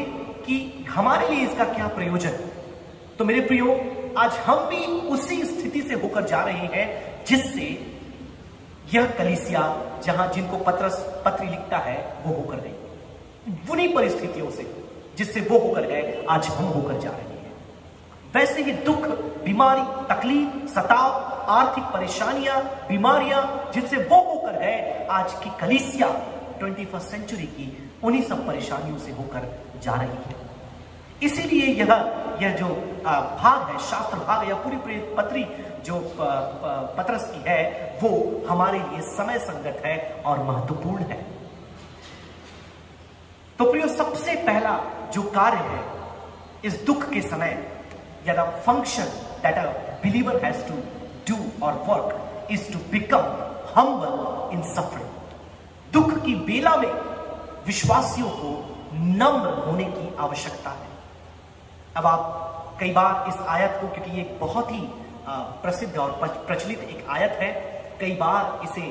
कि हमारे लिए इसका क्या प्रयोजन? तो मेरे प्रियो, आज हम भी उसी स्थिति से होकर जा रहे हैं जिससे यह कलीसिया, जहां जिनको पतरस पत्री लिखता है, वो होकर गई। उन्हीं परिस्थितियों से जिससे वो होकर गए, आज हम होकर जा रहे हैं। वैसे ही दुख, बीमारी, तकलीफ, सताव, आर्थिक परेशानियां, बीमारियां जिनसे वो होकर गए, आज की कलीसिया 21st सेंचुरी की उन्हीं सब परेशानियों से होकर जा रही है। इसीलिए यह जो भाग है, शास्त्र भाग या पूरी प्रेरित पत्री जो पतरस की है, वो हमारे लिए समय संगत है और महत्वपूर्ण है। तो प्रियो, सबसे पहला जो कार्य है इस दुख के समय, या the function that a believer has to do or work is to become humble in suffering. दुख की बेला में विश्वासियों को नम्र होने की आवश्यकता है। अब आप कई बार इस आयत को, क्योंकि ये बहुत ही प्रसिद्ध और प्रचलित एक आयत है, कई बार इसे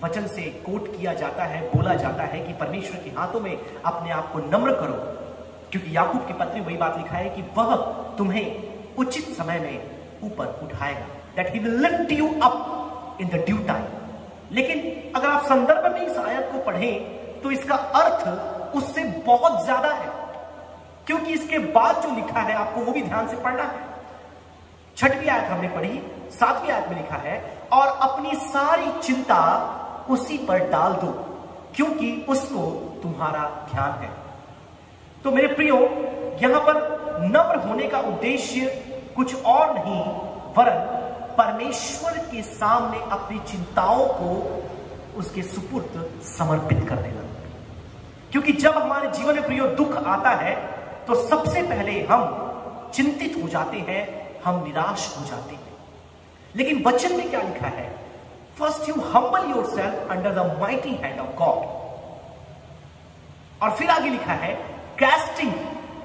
वचन से कोट किया जाता है, बोला जाता है कि परमेश्वर के हाथों में अपने आप को नम्र करो, क्योंकि याकूब की पत्री वही बात लिखा है कि वह तुम्हें उचित समय में ऊपर उठाएगा, that he will lift you up in the due time. लेकिन अगर आप संदर्भ में इस आयत को पढ़ें, तो इसका अर्थ उससे बहुत ज्यादा है, क्योंकि इसके बाद जो लिखा है आपको वो भी ध्यान से पढ़ना है। 6वीं आयत हमने पढ़ी, 7वीं आयत में लिखा है, और अपनी सारी चिंता उसी पर डाल दो, क्योंकि उसको तुम्हारा ध्यान है। तो मेरे प्रियो, यहां पर नम्र होने का उद्देश्य कुछ और नहीं, वरन परमेश्वर के सामने अपनी चिंताओं को उसके सुपुर्द समर्पित कर देना। क्योंकि जब हमारे जीवन में प्रियो दुख आता है, तो सबसे पहले हम चिंतित हो जाते हैं, हम निराश हो जाते हैं। लेकिन वचन में क्या लिखा है? First you humble yourself under the mighty hand of God, और फिर आगे लिखा है casting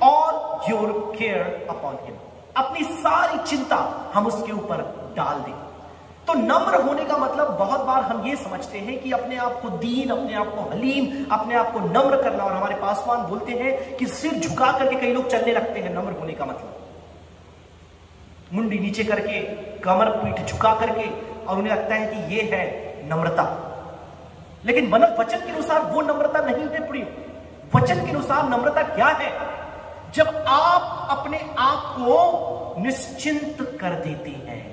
all your care upon him. अपनी सारी चिंता हम उसके ऊपर डाल दें। तो नम्र होने का मतलब बहुत बार हम ये समझते हैं कि अपने आप को दीन, अपने आप को हलीम, अपने आप को नम्र करना। और हमारे पासवान बोलते हैं कि सिर झुका करके कई लोग चलने लगते हैं। नम्र होने का मतलब मुंडी नीचे करके, कमर पीठ झुका करके, और उन्हें लगता है कि ये है नम्रता। लेकिन वचन के अनुसार वो नम्रता नहीं है प्रिय। वचन के अनुसार नम्रता क्या है? जब आप अपने आप को निश्चिंत कर देते हैं।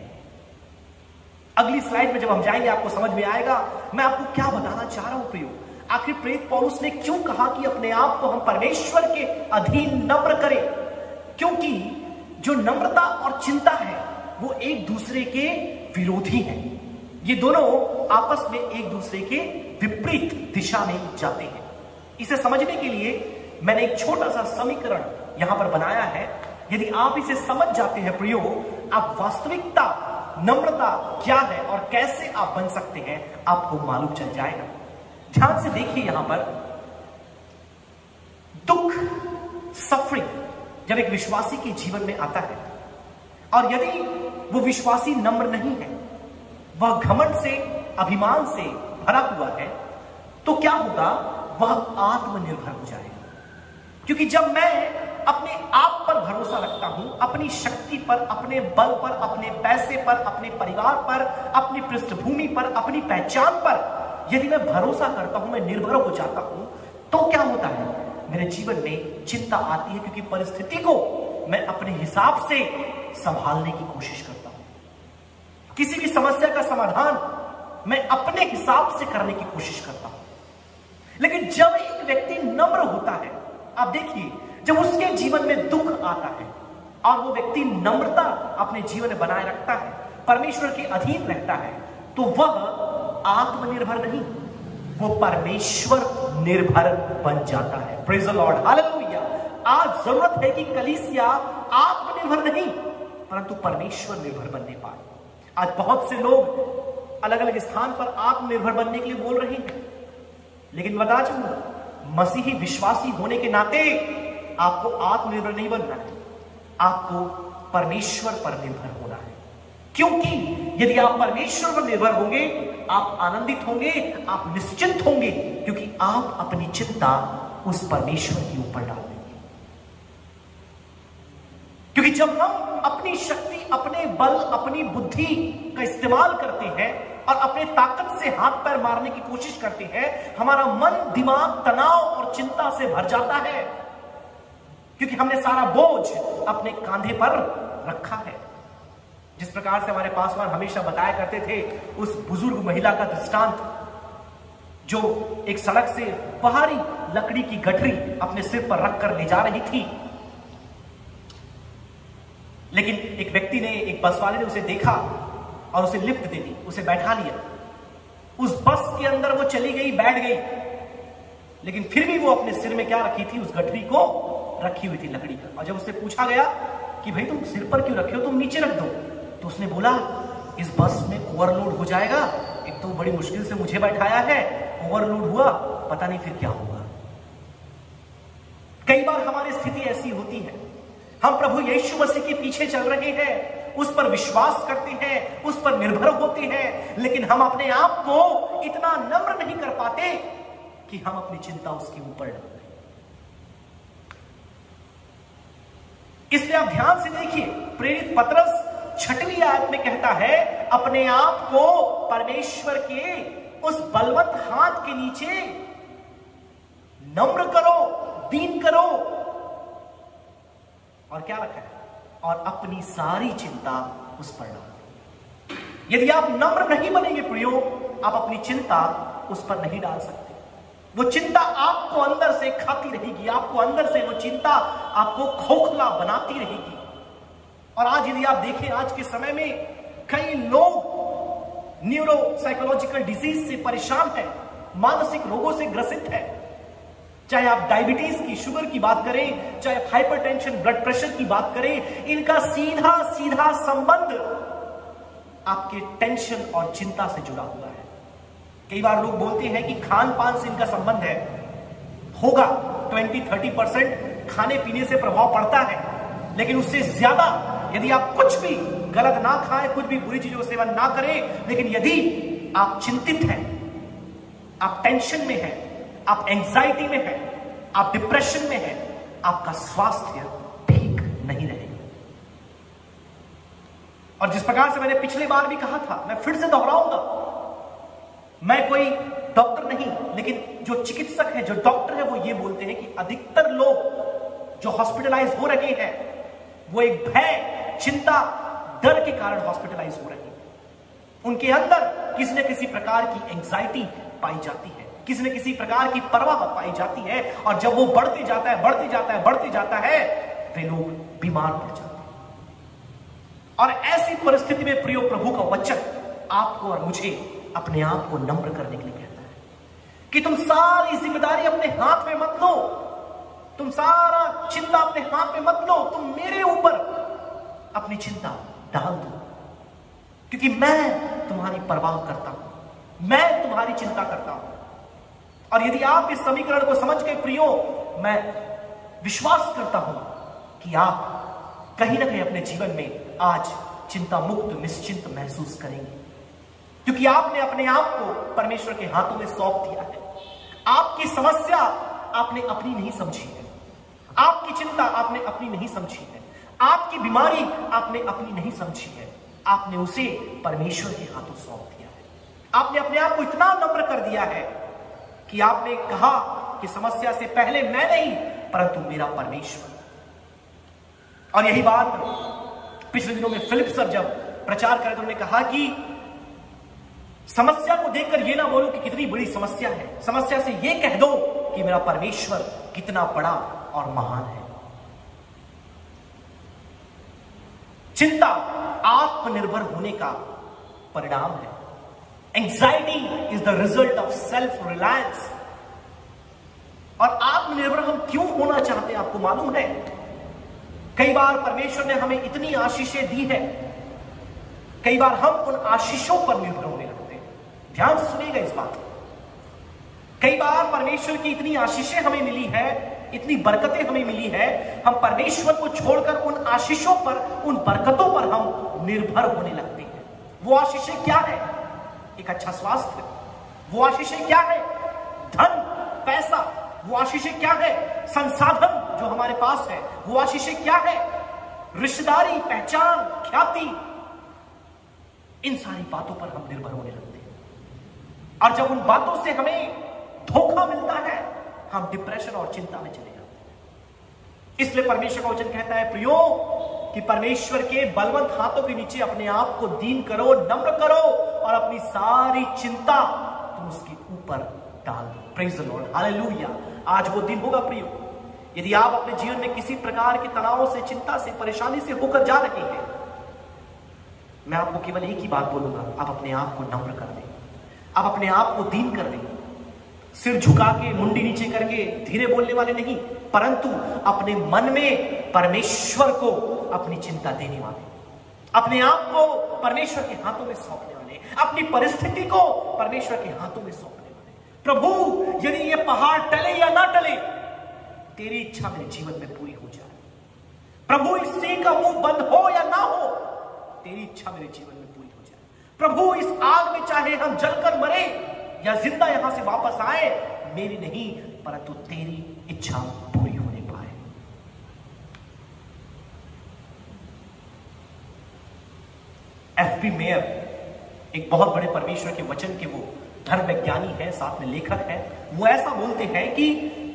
अगली स्लाइड में जब हम जाएंगे आपको समझ में आएगा मैं आपको क्या बताना चाह रहा हूं प्रियो। आखिर प्रेरित पौलुस ने क्यों कहा कि अपने आप को हम परमेश्वर के अधीन नम्र करें? क्योंकि जो नम्रता और चिंता है वो एक दूसरे के विरोधी हैं। ये दोनों आपस में एक दूसरे के विपरीत दिशा में जाते हैं। इसे समझने के लिए मैंने एक छोटा सा समीकरण यहां पर बनाया है। यदि आप इसे समझ जाते हैं प्रियो, आप वास्तविकता नम्रता क्या है और कैसे आप बन सकते हैं आपको मालूम चल जाएगा। ध्यान से देखिए, यहां पर दुख, सफरिंग, जब एक विश्वासी के जीवन में आता है और यदि वो विश्वासी नम्र नहीं है, वह घमंड से, अभिमान से भरा हुआ है, तो क्या होगा? वह आत्मनिर्भर हो जाएगा। क्योंकि जब मैं अपने आप पर भरोसा रखता हूं, अपनी शक्ति पर, अपने बल पर, अपने पैसे पर, अपने परिवार पर, अपनी पृष्ठभूमि पर, अपनी पहचान पर यदि मैं भरोसा करता हूं, मैं निर्भर हो जाता हूं, तो क्या होता है? मेरे जीवन में चिंता आती है, क्योंकि परिस्थिति को मैं अपने हिसाब से संभालने की कोशिश करता हूं। किसी भी समस्या का समाधान मैं अपने हिसाब से करने की कोशिश करता हूं। लेकिन जब एक व्यक्ति नम्र होता है, आप देखिए, जब उसके जीवन में दुख आता है और वो व्यक्ति नम्रता अपने जीवन में बनाए रखता है, परमेश्वर के अधीन रहता है, तो वह आत्मनिर्भर नहीं, वो परमेश्वर निर्भर बन जाता है। Praise the Lord, hallelujah. आज जरूरत है कि कलीसिया आत्मनिर्भर नहीं परंतु परमेश्वर निर्भर बनने पाए। आज बहुत से लोग अलग अलग स्थान पर आत्मनिर्भर बनने के लिए बोल रहे हैं, लेकिन बता चाहूंगा, मसीही विश्वासी होने के नाते आपको आत्मनिर्भर नहीं बनना है, आपको परमेश्वर पर निर्भर होना है। क्योंकि यदि आप परमेश्वर पर निर्भर होंगे, आप आनंदित होंगे, आप निश्चिंत होंगे, क्योंकि आप अपनी चिंता उस परमेश्वर के ऊपर डाल देंगे। क्योंकि जब हम अपनी शक्ति, अपने बल, अपनी बुद्धि का इस्तेमाल करते हैं और अपने ताकत से हाथ पैर मारने की कोशिश करते हैं, हमारा मन, दिमाग तनाव और चिंता से भर जाता है, क्योंकि हमने सारा बोझ अपने कांधे पर रखा है। जिस प्रकार से हमारे पासवान हमेशा बताया करते थे, उस बुजुर्ग महिला का दृष्टांत, जो एक सड़क से भारी लकड़ी की गठरी अपने सिर पर रखकर ले जा रही थी, लेकिन एक व्यक्ति ने, एक बस वाले ने उसे देखा और उसे लिफ्ट दे दी, उसे बैठा लिया। उस बस के अंदर वो चली गई, बैठ गई, लेकिन फिर भी वो अपने सिर में क्या रखी थी? उस गठरी को रखी हुई थी, लकड़ी का। और जब उससे पूछा गया कि भाई तुम सिर पर क्यों रखे हो, तुम नीचे रख दो, तो उसने बोला इस बस में ओवरलोड हो जाएगा, एक तो बड़ी मुश्किल से मुझे बैठाया है, ओवरलोड हुआ पता नहीं फिर क्या होगा। कई बार हमारी स्थिति ऐसी होती है, हम प्रभु यीशु मसीह के पीछे चल रहे हैं, उस पर विश्वास करते हैं, उस पर निर्भर होते हैं, लेकिन हम अपने आप को इतना नम्र नहीं कर पाते कि हम अपनी चिंता उसके ऊपर डाल दें। इसलिए आप ध्यान से देखिए, प्रेरित पतरस 6वीं आयत में कहता है, अपने आप को परमेश्वर के उस बलवंत हाथ के नीचे नम्र करो, दीन करो, और क्या रखा है? और अपनी सारी चिंता उस पर डालो। यदि आप नम्र नहीं बनेंगे प्रियो, आप अपनी चिंता उस पर नहीं डाल सकते। वो चिंता आपको अंदर से खाती रहेगी, आपको अंदर से वो चिंता आपको खोखला बनाती रहेगी। और आज यदि आप देखें, आज के समय में कई लोग न्यूरो साइकोलॉजिकल डिजीज से परेशान है, मानसिक रोगों से ग्रसित है। चाहे आप डायबिटीज की, शुगर की बात करें, चाहे हाइपरटेंशन, ब्लड प्रेशर की बात करें, इनका सीधा सीधा संबंध आपके टेंशन और चिंता से जुड़ा हुआ है। कई बार लोग बोलते हैं कि खान पान से इनका संबंध है, होगा 20-30% खाने पीने से प्रभाव पड़ता है, लेकिन उससे ज्यादा यदि आप कुछ भी गलत ना खाएं, कुछ भी बुरी चीजों का सेवन ना करें, लेकिन यदि आप चिंतित हैं, आप टेंशन में हैं, आप एंजाइटी में हैं, आप डिप्रेशन में हैं, आपका स्वास्थ्य ठीक नहीं रहेगा। और जिस प्रकार से मैंने पिछली बार भी कहा था, मैं फिर से दोहराऊंगा, मैं कोई डॉक्टर नहीं, लेकिन जो चिकित्सक है, जो डॉक्टर है, वो ये बोलते हैं कि अधिकतर लोग जो हॉस्पिटलाइज हो रहे हैं, वो एक भय, चिंता, डर के कारण हॉस्पिटलाइज हो रहे हैं। उनके अंदर किसी न किसी प्रकार की एंजाइटी पाई जाती है, किसी न किसी प्रकार की परवाह पाई जाती है, और जब वो बढ़ते जाता है, बढ़ते जाता है, बढ़ते जाता है, वे लोग बीमार पड़ जाते हैं। और ऐसी परिस्थिति में प्रियो, प्रभु का वचन आपको और मुझे अपने आप को नम्र करने के लिए कहता है कि तुम सारी जिम्मेदारी अपने हाथ में मत लो, तुम सारा चिंता अपने हाथ में मत लो, तुम मेरे ऊपर अपनी चिंता डाल दो, क्योंकि मैं तुम्हारी परवाह करता हूं, मैं तुम्हारी चिंता करता हूं। और यदि आप इस समीकरण को समझ के प्रियो, मैं विश्वास करता हूं कि आप कहीं ना कहीं अपने जीवन में आज चिंता मुक्त निश्चिंत महसूस करेंगे, क्योंकि आपने अपने आप को परमेश्वर के हाथों में सौंप दिया है। आपकी समस्या आपने अपनी नहीं समझी है, आपकी चिंता आपने अपनी नहीं समझी है, आपकी बीमारी आपने अपनी नहीं समझी है, आपने उसे परमेश्वर के हाथों सौंप दिया है। आपने अपने आप को इतना नम्र कर दिया है कि आपने कहा कि समस्या से पहले मैं नहीं परंतु मेरा परमेश्वर। और यही बात पिछले दिनों में फिलिप सर जब प्रचार कर रहे थे, उन्होंने कहा कि समस्या को देखकर यह ना बोलो कि कितनी बड़ी समस्या है, समस्या से यह कह दो कि मेरा परमेश्वर कितना बड़ा और महान है। चिंता आत्मनिर्भर होने का परिणाम है। Anxiety is the result of self reliance. और आत्मनिर्भर हम क्यों होना चाहते हैं आपको मालूम है? कई बार परमेश्वर ने हमें इतनी आशीषें दी है, कई बार हम उन आशीषों पर निर्भर होने लगते हैं। ध्यान से सुनिएगा इस बात को। कई बार परमेश्वर की इतनी आशीषें हमें मिली है, इतनी बरकतें हमें मिली है, हम परमेश्वर को छोड़कर उन आशीषों पर, उन बरकतों पर हम निर्भर होने लगते हैं। वो आशीषें क्या है? एक अच्छा स्वास्थ्य। वो आशीषें क्या है? धन, पैसा। वो आशीषें क्या है? संसाधन जो हमारे पास है। वो आशीषें क्या है? रिश्तेदारी, पहचान, ख्याति। इन सारी बातों पर हम निर्भर होने लगते हैं, और जब उन बातों से हमें धोखा मिलता है, हम डिप्रेशन और चिंता में चले जाते हैं। इसलिए परमेश्वर का वचन कहता है प्रियो कि परमेश्वर के बलवंत हाथों के नीचे अपने आप को दीन करो, नम्र करो, और अपनी सारी चिंता तुम उसके ऊपर डाल दो। Praise the Lord, hallelujah. आज वो दिन होगा प्रियो, यदि आप अपने जीवन में किसी प्रकार के तनाव से, चिंता से, परेशानी से होकर जा रहे हैं, मैं आपको केवल एक ही बात बोलूंगा, आप अपने आप को नम्र कर दें, आप अपने आप को दीन कर दें। सिर झुका के, मुंडी नीचे करके, धीरे बोलने वाले नहीं, परंतु अपने मन में परमेश्वर को अपनी चिंता देने वाले, अपने आप को परमेश्वर के हाथों में सौंपने वाले, अपनी परिस्थिति को परमेश्वर के हाथों में सौंपने वाले। प्रभु, यदि ये पहाड़ टले या ना टले, तेरी इच्छा मेरे जीवन में पूरी हो जाए। प्रभु, इस सी का मुंह बंद हो या ना हो, तेरी इच्छा मेरे जीवन में पूरी हो जाए। प्रभु, इस आग में चाहे हम जलकर मरे या जिंदा यहां से वापस आए, मेरी नहीं परंतु तेरी इच्छा पूरी होने पाए। एफ.बी. मेयर एक बहुत बड़े परमेश्वर के वचन के वो धर्म विज्ञानी है, साथ में लेखक है। वो ऐसा बोलते हैं कि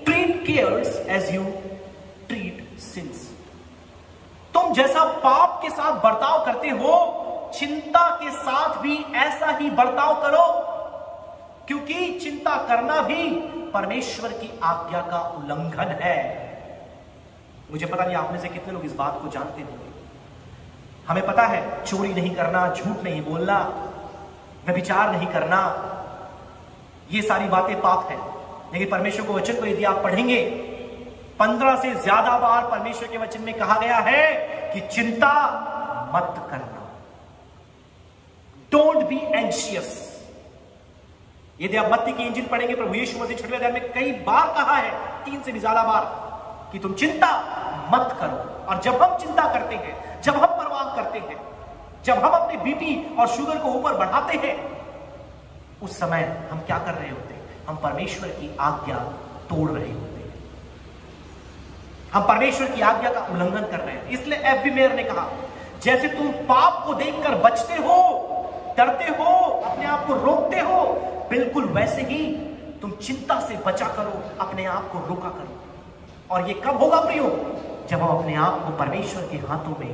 treat cares as you treat sins. तुम जैसा पाप के साथ बर्ताव करते हो, चिंता के साथ भी ऐसा ही बर्ताव करो, क्योंकि चिंता करना भी परमेश्वर की आज्ञा का उल्लंघन है। मुझे पता नहीं आप में से कितने लोग इस बात को जानते होंगे। हमें पता है चोरी नहीं करना, झूठ नहीं बोलना, व्यभिचार नहीं करना, ये सारी बातें पाप है। लेकिन परमेश्वर के वचन को यदि आप पढ़ेंगे, 15 से ज्यादा बार परमेश्वर के वचन में कहा गया है कि चिंता मत करना। Don't be anxious. यदि आप मत्ती की इंजील पढ़ेंगे, प्रभु यीशु मसीह 6वें अध्याय में कई बार कहा है, 3 से भी ज्यादा बार, कि तुम चिंता मत करो। और जब हम चिंता करते हैं, जब हम परवाह करते हैं, जब हम अपने बीपी और शुगर को ऊपर बढ़ाते हैं, उस समय हम क्या कर रहे होते हैं? हम परमेश्वर की आज्ञा तोड़ रहे होते हैं, हम परमेश्वर की आज्ञा का उल्लंघन कर रहे हैं। इसलिए एफ.बी. मेयर ने कहा, जैसे तुम पाप को देखकर बचते हो, डरते हो, अपने आप को रोकते हो, बिल्कुल वैसे ही तुम चिंता से बचा करो, अपने आप को रोका करो। और ये कब होगा प्रियो? जब हम अपने आप को परमेश्वर के हाथों में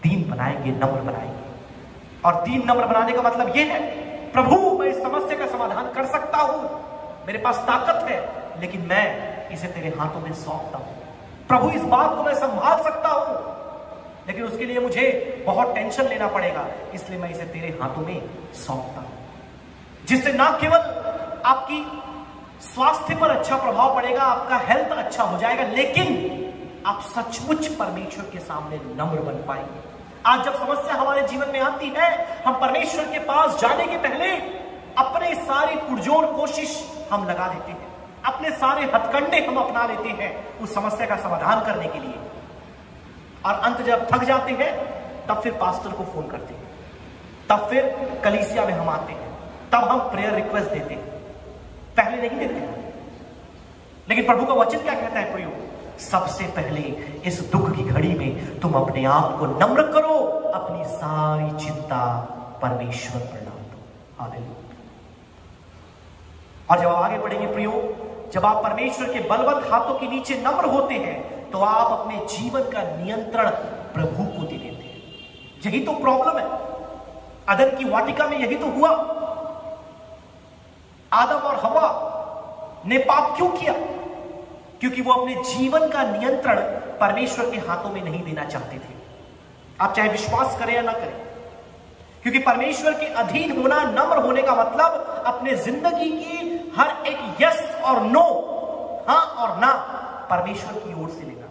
दीन बनाएंगे, नम्र बनाएंगे। और दीन नम्र बनाने का मतलब यह है, प्रभु मैं इस समस्या का समाधान कर सकता हूं, मेरे पास ताकत है, लेकिन मैं इसे तेरे हाथों में सौंपता हूं। प्रभु, इस बात को मैं संभाल सकता हूं, लेकिन उसके लिए मुझे बहुत टेंशन लेना पड़ेगा, इसलिए मैं इसे तेरे हाथों में सौंपता हूं। जिससे ना केवल आपकी स्वास्थ्य पर अच्छा प्रभाव पड़ेगा, आपका हेल्थ अच्छा हो जाएगा, लेकिन आप सचमुच परमेश्वर के सामने नम्र बन पाएंगे। आज जब समस्या हमारे जीवन में आती है, हम परमेश्वर के पास जाने के पहले अपने सारी पुरजोर कोशिश हम लगा देते हैं, अपने सारे हथकंडे हम अपना लेते हैं उस समस्या का समाधान करने के लिए। और अंत जब थक जाते हैं तब फिर पास्टर को फोन करते हैं, तब फिर कलीसिया में हम आते हैं, तब हम प्रेयर रिक्वेस्ट देते हैं, पहले नहीं देते हैं। लेकिन प्रभु का वचन क्या कहता है प्रियो? सबसे पहले इस दुख की घड़ी में तुम अपने आप को नम्र करो, अपनी सारी चिंता परमेश्वर पर डाल दो। हालेलुया। और जब आप आगे बढ़ेंगे प्रियो, जब आप परमेश्वर के बलवंत हाथों के नीचे नम्र होते हैं तो आप अपने जीवन का नियंत्रण प्रभु को दे देते हैं। यही तो प्रॉब्लम है। अदन की वाटिका में यही तो हुआ। आदम और हवा ने पाप क्यों किया? क्योंकि वो अपने जीवन का नियंत्रण परमेश्वर के हाथों में नहीं देना चाहते थे। आप चाहे विश्वास करें या ना करें, क्योंकि परमेश्वर के अधीन होना, नम्र होने का मतलब अपने जिंदगी की हर एक यस और नो, हां और ना परमेश्वर की ओर से लेना।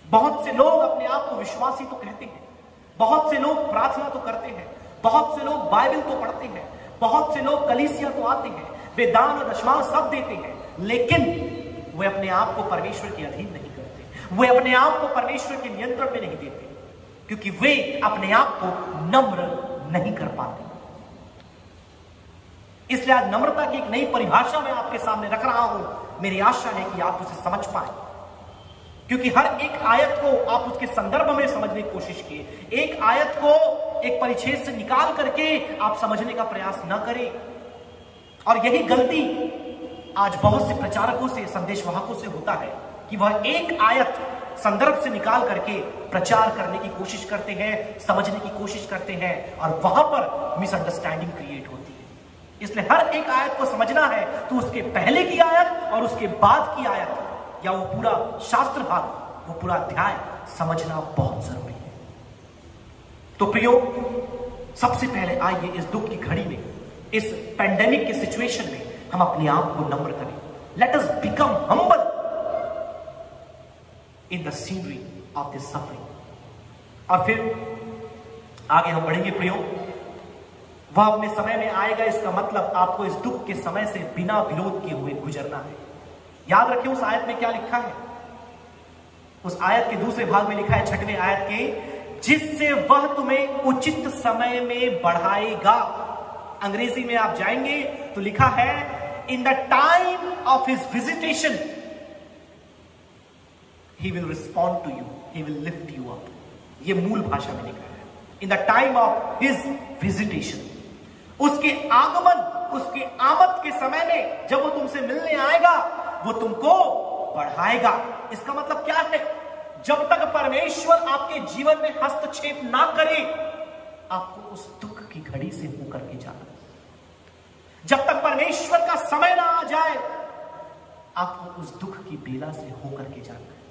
बहुत से लोग अपने आप को विश्वासी तो कहते हैं, बहुत से लोग प्रार्थना तो करते हैं, बहुत से लोग बाइबल तो पढ़ते हैं, बहुत से लोग कलीसिया तो आते हैं, वे दान और दशमांश सब देते हैं, लेकिन वे अपने आप को परमेश्वर के अधीन नहीं करते, वे अपने आप को परमेश्वर के नियंत्रण में नहीं देते, क्योंकि वे अपने आप को नम्र नहीं कर पाते। इसलिए आज नम्रता की एक नई परिभाषा मैं आपके सामने रख रहा हूं। मेरी आशा है कि आप उसे समझ पाए, क्योंकि हर एक आयत को आप उसके संदर्भ में समझने की कोशिश किए। एक आयत को एक परिच्छेद से निकाल करके आप समझने का प्रयास न करें। और यही गलती आज बहुत से प्रचारकों से, संदेशवाहकों से होता है कि वह एक आयत संदर्भ से निकाल करके प्रचार करने की कोशिश करते हैं, समझने की कोशिश करते हैं, और वहां पर मिसअंडरस्टैंडिंग क्रिएट होती है। इसलिए हर एक आयत को समझना है तो उसके पहले की आयत और उसके बाद की आयत, या वो पूरा शास्त्र भाग, वो पूरा अध्याय समझना बहुत जरूरी है। तो प्रियो, सबसे पहले आइए इस दुख की घड़ी में, इस पैंडेमिक के सिचुएशन में हम अपने आप को नम्र करें। Let us become humble in the scenery of this suffering. और फिर आगे हम बढ़ेंगे प्रियो। वह अपने समय में आएगा, इसका मतलब आपको इस दुख के समय से बिना विरोध किए हुए गुजरना है। याद रखिए उस आयत में क्या लिखा है। उस आयत के दूसरे भाग में लिखा है, 6वें आयत के, जिससे वह तुम्हें उचित समय में बढ़ाएगा। अंग्रेजी में आप जाएंगे तो लिखा है, in the time of his visitation he will respond to you, he will lift you up. ये मूल भाषा में लिखा है, in the time of his visitation. उसके आगमन, उसके आमद के समय में जब वो तुमसे मिलने आएगा, वो तुमको बढ़ाएगा। इसका मतलब क्या है? जब तक परमेश्वर आपके जीवन में हस्तक्षेप ना करे, आपको उस दुख की घड़ी से होकर के जाना। जब तक परमेश्वर का समय ना आ जाए, आपको उस दुख की बेला से होकर के जाना है।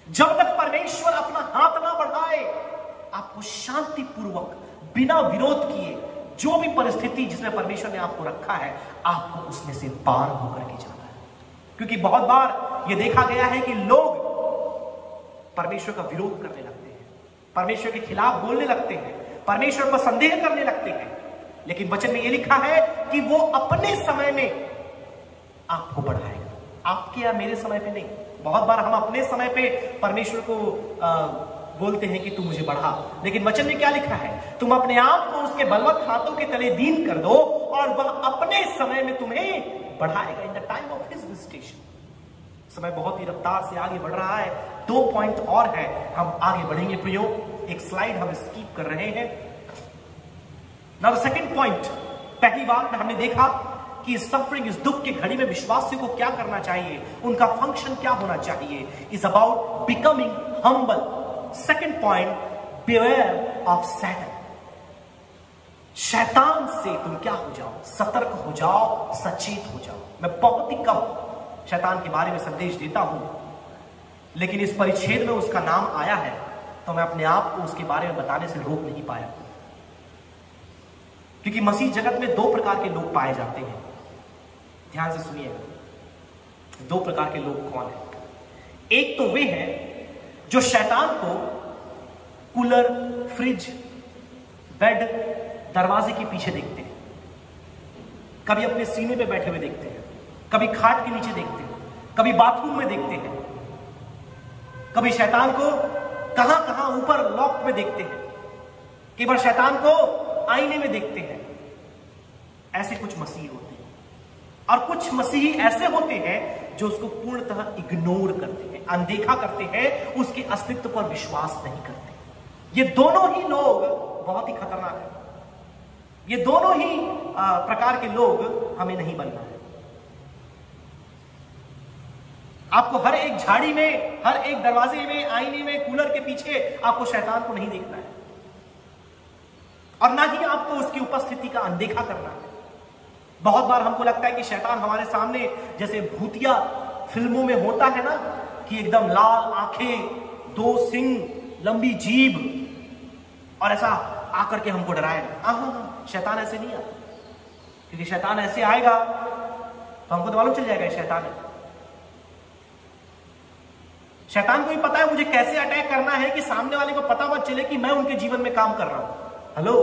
जब तक परमेश्वर अपना हाथ ना बढ़ाए, आपको शांतिपूर्वक, बिना विरोध किए, जो भी परिस्थिति जिसमें परमेश्वर ने आपको रखा है, आपको उसमें से पार होकर के जाना है। क्योंकि बहुत बार यह देखा गया है कि लोग परमेश्वर का विरोध करने लगते हैं, परमेश्वर के खिलाफ बोलने लगते हैं, परमेश्वर पर संदेह करने लगते हैं। लेकिन वचन में यह लिखा है कि वो अपने समय में आपको बढ़ाएगा, आपके या मेरे समय पे नहीं। बहुत बार हम अपने समय पे परमेश्वर को बोलते हैं कि तू मुझे बढ़ा, लेकिन वचन में क्या लिखा है? तुम अपने आप को उसके बलवंत हाथों के तले दीन कर दो और वह अपने समय में तुम्हें बढ़ाएगा। इन the time of his visitation. समय बहुत ही रफ्तार से आगे बढ़ रहा है। 2 पॉइंट और है, हम आगे बढ़ेंगे प्रियो। एक स्लाइड हम स्किप कर रहे हैं। नाउ द सेकंड पॉइंट, पहली बार हमने देखा कि सफरिंग, इस दुख की घड़ी में विश्वासियों को क्या करना चाहिए, उनका फंक्शन क्या होना चाहिए, is about becoming humble. Second point, beware of Satan. शैतान से तुम क्या हो जाओ, सतर्क हो जाओ, सचेत हो जाओ। मैं बहुत ही कम शैतान के बारे में संदेश देता हूं, लेकिन इस परिच्छेद में उसका नाम आया है तो मैं अपने आप को उसके बारे में बताने से रोक नहीं पाया। क्योंकि मसीह जगत में 2 प्रकार के लोग पाए जाते हैं। ध्यान से सुनिएगा, 2 प्रकार के लोग कौन है? एक तो वे हैं जो शैतान को कूलर, फ्रिज, बेड, दरवाजे के पीछे देखते हैं, कभी अपने सीने पे बैठे हुए देखते हैं, कभी खाट के नीचे देखते हैं, कभी बाथरूम में देखते हैं, कभी शैतान को कहां कहां ऊपर लॉफ्ट में देखते हैं, कई बार शैतान को आईने में देखते हैं। ऐसे कुछ मसीह होते हैं और कुछ मसीही ऐसे होते हैं जो उसको पूर्णतः इग्नोर करते हैं, अनदेखा करते हैं, उसके अस्तित्व पर विश्वास नहीं करते। ये दोनों ही लोग बहुत ही खतरनाक है। ये दोनों ही प्रकार के लोग हमें नहीं बनना है। आपको हर एक झाड़ी में, हर एक दरवाजे में, आईने में, कूलर के पीछे आपको शैतान को नहीं देखना है और ना ही आपको उसकी उपस्थिति का अनदेखा करना है। बहुत बार हमको लगता है कि शैतान हमारे सामने जैसे भूतिया फिल्मों में होता है ना, कि एकदम लाल आंखें, 2 सिंग, लंबी जीभ और ऐसा आकर के हमको डराएगा। शैतान ऐसे नहीं आता, क्योंकि शैतान ऐसे आएगा तो हमको तो मालूम चल जाएगा शैतान है। शैतान को भी पता है मुझे कैसे अटैक करना है कि सामने वाले को पता मत चले कि मैं उनके जीवन में काम कर रहा हूं। हेलो,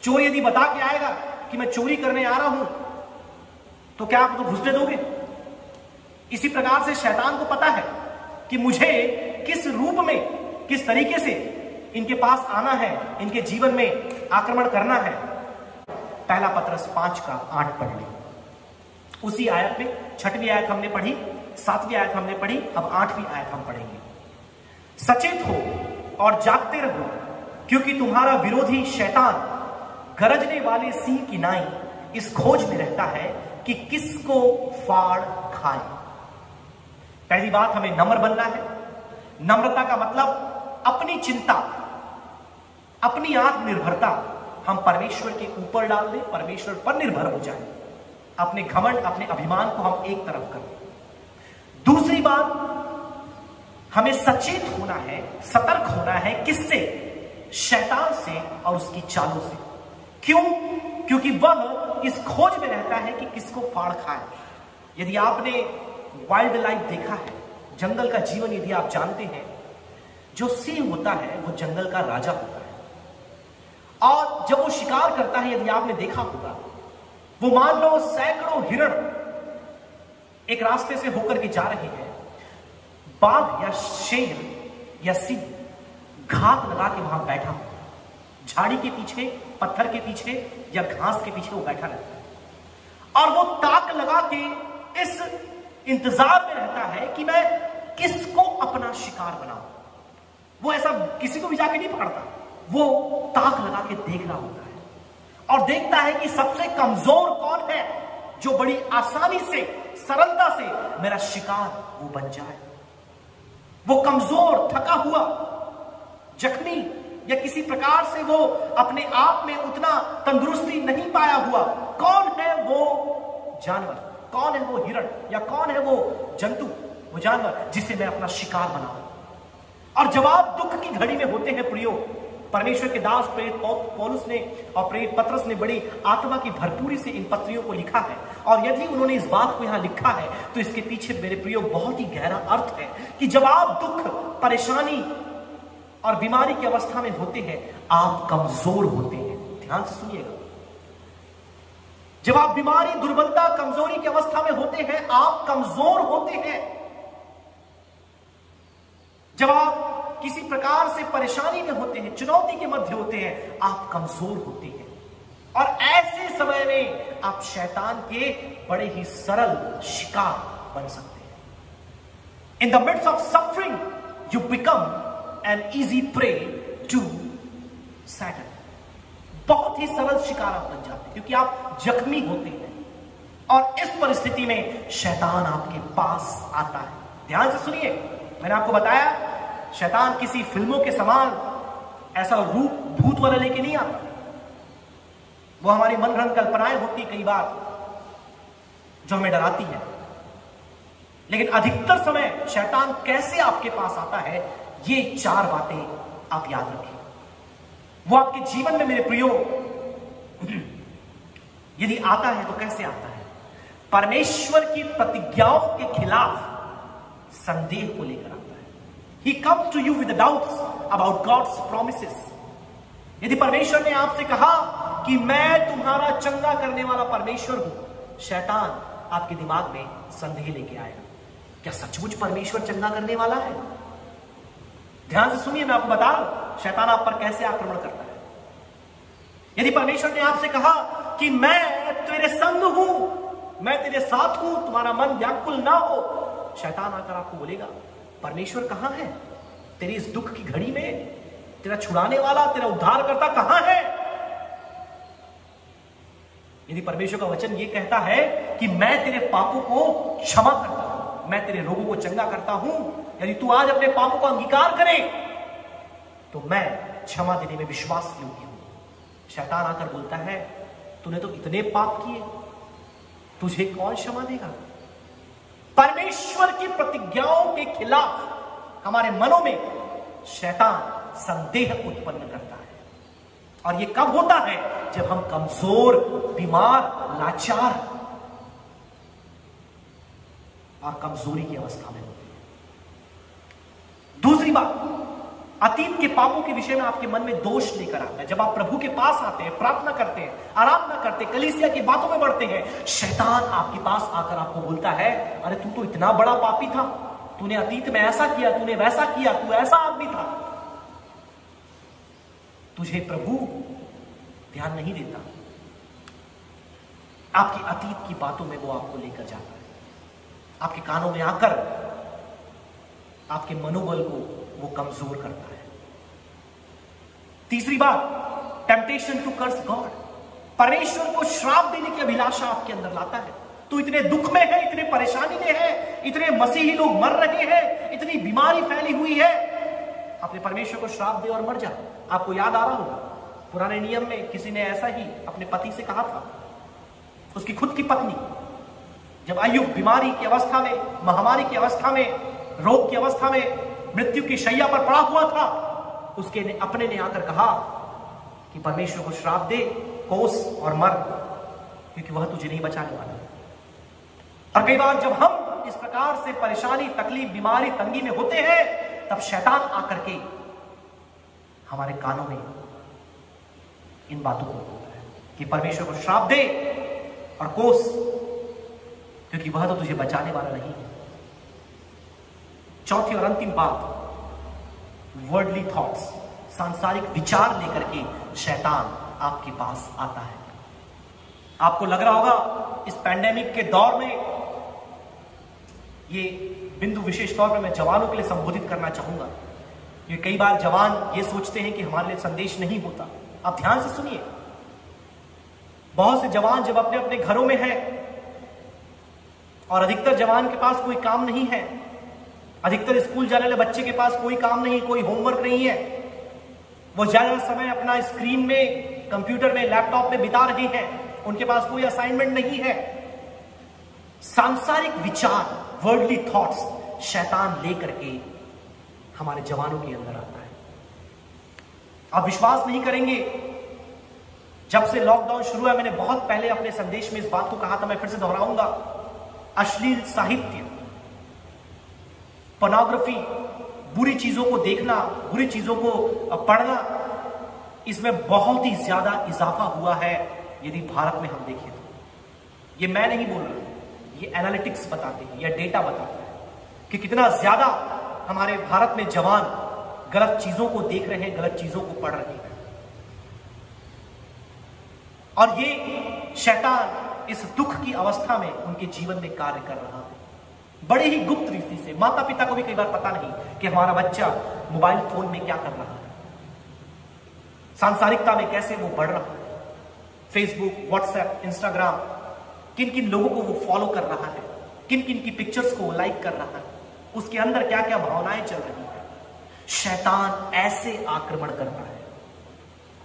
चोर यदि बता के आएगा कि मैं चोरी करने आ रहा हूं तो क्या आप तो घुसने दोगे? इसी प्रकार से शैतान को पता है कि मुझे किस रूप में, किस तरीके से इनके पास आना है, इनके जीवन में आक्रमण करना है। पहला पत्रस 5:8 पढ़ लें। उसी आयत में 6वीं आयत हमने पढ़ी, 7वीं आयत हमने पढ़ी, अब 8वीं आयत हम पढ़ेंगे। सचेत हो और जागते रहो, क्योंकि तुम्हारा विरोधी शैतान गरजने वाले सिंह की नाई इस खोज में रहता है कि किसको फाड़ खाए। पहली बात, हमें नम्र बनना है। नम्रता का मतलब अपनी चिंता, अपनी आत्मनिर्भरता हम परमेश्वर के ऊपर डाल दें, परमेश्वर पर निर्भर हो जाए। अपने घमंड, अपने अभिमान को हम एक तरफ करें। दूसरी बात, हमें सचेत होना है, सतर्क होना है। किससे? शैतान से और उसकी चालों से। क्यों? क्योंकि वह इस खोज में रहता है कि किसको फाड़ खाए। यदि आपने वाइल्ड लाइफ देखा है, जंगल का जीवन यदि आप जानते हैं, जो सिंह होता है वो जंगल का राजा होता है और जब वो शिकार करता है, यदि आपने देखा होगा, वो मान लो सैकड़ों हिरण एक रास्ते से होकर के जा रहे हैं, बाघ या शेर या सिंह घात लगा के वहां बैठा हो, झाड़ी के पीछे, पत्थर के पीछे या घास के पीछे वो बैठा रहता है और वो ताक लगा के इस इंतजार में रहता है कि मैं किसको अपना शिकार बनाऊं। वो ऐसा किसी को भी जाके नहीं पकड़ता, वो ताक लगा के देख रहा होता है और देखता है कि सबसे कमजोर कौन है, जो बड़ी आसानी से, सरलता से मेरा शिकार वो बन जाए। वो कमजोर, थका हुआ, जख्मी या किसी प्रकार से वो अपने आप में उतना तंदुरुस्ती नहीं पाया हुआ, कौन है वो जानवर, कौन है वो हिरण या कौन है वो जंतु, वो जानवर जिसे मैं अपना शिकार बनाऊं। और जब आप दुख की घड़ी में होते हैं प्रियो, परमेश्वर के दास प्रेरित पौलुस ने और प्रेरित पत्रस ने बड़ी आत्मा की भरपूरी से इन पत्रियों को लिखा है और यदि उन्होंने इस बात को यहां लिखा है तो इसके पीछे मेरे प्रियो बहुत ही गहरा अर्थ है कि जब आप दुख, परेशानी और बीमारी की अवस्था में होते हैं, आप कमजोर होते हैं। ध्यान से सुनिएगा, जब आप बीमारी, दुर्बलता, कमजोरी की अवस्था में होते हैं, आप कमजोर होते हैं। जब आप किसी प्रकार से परेशानी में होते हैं, चुनौती के मध्य होते हैं, आप कमजोर होते हैं और ऐसे समय में आप शैतान के बड़े ही सरल शिकार बन सकते हैं। In the midst of suffering you become an easy prey to Satan. बहुत ही सरल शिकार आप बन जाते हैं क्योंकि आप जख्मी होते हैं और इस परिस्थिति में शैतान आपके पास आता है। ध्यान से सुनिए, मैंने आपको बताया शैतान किसी फिल्मों के समान ऐसा रूप भूत वाला लेके नहीं आता। वो हमारी मनगढ़ंत कल्पनाएं होती कई बार जो हमें डराती है, लेकिन अधिकतर समय शैतान कैसे आपके पास आता है, ये 4 बातें आप याद रखें। वो आपके जीवन में मेरे प्रियो यदि आता है तो कैसे आता है? परमेश्वर की प्रतिज्ञाओं के खिलाफ संदेह को लेकर आता है। He comes to you with the doubts about God's promises. यदि परमेश्वर ने आपसे कहा कि मैं तुम्हारा चंगा करने वाला परमेश्वर हूं, शैतान आपके दिमाग में संदेह लेके आएगा, क्या सचमुच परमेश्वर चंगा करने वाला है? ध्यान से सुनिए, मैं आपको बता रहा हूं शैतान आप पर कैसे आक्रमण करता है। यदि परमेश्वर ने आपसे कहा कि मैं तेरे संग हूं, मैं तेरे साथ हूं, तुम्हारा मन व्याकुल ना हो, शैतान आकर आपको बोलेगा परमेश्वर कहां है? तेरी इस दुख की घड़ी में तेरा छुड़ाने वाला, तेरा उद्धारकर्ता कहां है? यदि परमेश्वर का वचन यह कहता है कि मैं तेरे पापों को क्षमा करता हूं, मैं तेरे रोगों को चंगा करता हूं, यदि तू आज अपने पापों का अंगीकार करे तो मैं क्षमा देने में विश्वास योग्य हूं। शैतान आकर बोलता है तूने तो इतने पाप किए, तुझे कौन क्षमा देगा? परमेश्वर की प्रतिज्ञाओं के खिलाफ हमारे मनों में शैतान संदेह उत्पन्न करता है। और यह कब होता है? जब हम कमजोर, बीमार, लाचार और कमजोरी की अवस्था में होते हैं। दूसरी बात, अतीत के पापों के विषय में आपके मन में दोष लेकर आता है। जब आप प्रभु के पास आते हैं, प्रार्थना करते हैं, आराधना करते हैं, कलीसिया की बातों में बढ़ते हैं, शैतान आपके पास आकर आपको बोलता है अरे तू तो इतना बड़ा पापी था, तूने अतीत में ऐसा किया, तूने वैसा किया, तू ऐसा आदमी था। तुझे प्रभु ध्यान नहीं देता। आपकी अतीत की बातों में वो आपको लेकर जाता है, आपके कानों में आकर आपके मनोबल को वो कमजोर करता है। तीसरी बात, टेम्पटेशन टू कर्स गॉड, परमेश्वर को श्राप देने की अभिलाषा आपके अंदर लाता है। तू इतने दुख में है, इतने परेशानी में है, इतने मसीही लोग मर रहे हैं, इतनी बीमारी फैली हुई है, अपने परमेश्वर को श्राप दे और मर जा। आपको याद आ रहा होगा पुराने नियम में किसी ने ऐसा ही अपने पति से कहा था। उसकी खुद की पत्नी जब अय्यूब बीमारी की अवस्था में, महामारी की अवस्था में, रोग की अवस्था में, मृत्यु की शैया पर पड़ा हुआ था, उसके अपने ने आकर कहा कि परमेश्वर को श्राप दे, कोस और मर, क्योंकि वह तुझे नहीं बचाने वाला। और कई बार जब हम इस प्रकार से परेशानी, तकलीफ, बीमारी, तंगी में होते हैं, तब शैतान आकर के हमारे कानों में इन बातों को बोलता है कि परमेश्वर को श्राप दे और कोस, क्योंकि वह तो तुझे बचाने वाला नहीं है। चौथी और अंतिम बात, वर्ल्डली थॉट्स, सांसारिक विचार लेकर के शैतान आपके पास आता है। आपको लग रहा होगा इस पैंडेमिक के दौर में, ये बिंदु विशेष तौर पर मैं जवानों के लिए संबोधित करना चाहूंगा। ये कई बार जवान ये सोचते हैं कि हमारे लिए संदेश नहीं होता। आप ध्यान से सुनिए, बहुत से जवान जब अपने अपने घरों में हैं और अधिकतर जवान के पास कोई काम नहीं है, अधिकतर स्कूल जाने वाले बच्चे के पास कोई काम नहीं, कोई होमवर्क नहीं है, वो ज्यादा समय अपना स्क्रीन में, कंप्यूटर में, लैपटॉप में बिता रहे हैं, उनके पास कोई असाइनमेंट नहीं है। सांसारिक विचार, वर्ल्डली थॉट्स शैतान लेकर के हमारे जवानों के अंदर आता है। आप विश्वास नहीं करेंगे, जब से लॉकडाउन शुरू हुआ, मैंने बहुत पहले अपने संदेश में इस बात को कहा था, मैं फिर से दोहराऊंगा, अश्लील साहित्य, पोर्नोग्राफी, बुरी चीजों को देखना, बुरी चीजों को पढ़ना, इसमें बहुत ही ज्यादा इजाफा हुआ है। यदि भारत में हम देखें तो, ये मैं नहीं बोल रहा, ये एनालिटिक्स बताते हैं, यह डेटा बताता है कि कितना ज्यादा हमारे भारत में जवान गलत चीजों को देख रहे हैं, गलत चीजों को पढ़ रहे हैं। और ये शैतान इस दुख की अवस्था में उनके जीवन में कार्य कर रहा है, बड़े ही गुप्त रीति से। माता पिता को भी कई बार पता नहीं कि हमारा बच्चा मोबाइल फोन में क्या कर रहा है, सांसारिकता में कैसे वो बढ़ रहा है, फेसबुक, व्हाट्सएप, इंस्टाग्राम, किन किन लोगों को वो फॉलो कर रहा है, किन किन की पिक्चर्स को लाइक कर रहा है, उसके अंदर क्या क्या भावनाएं चल रही है। शैतान ऐसे आक्रमण करता है।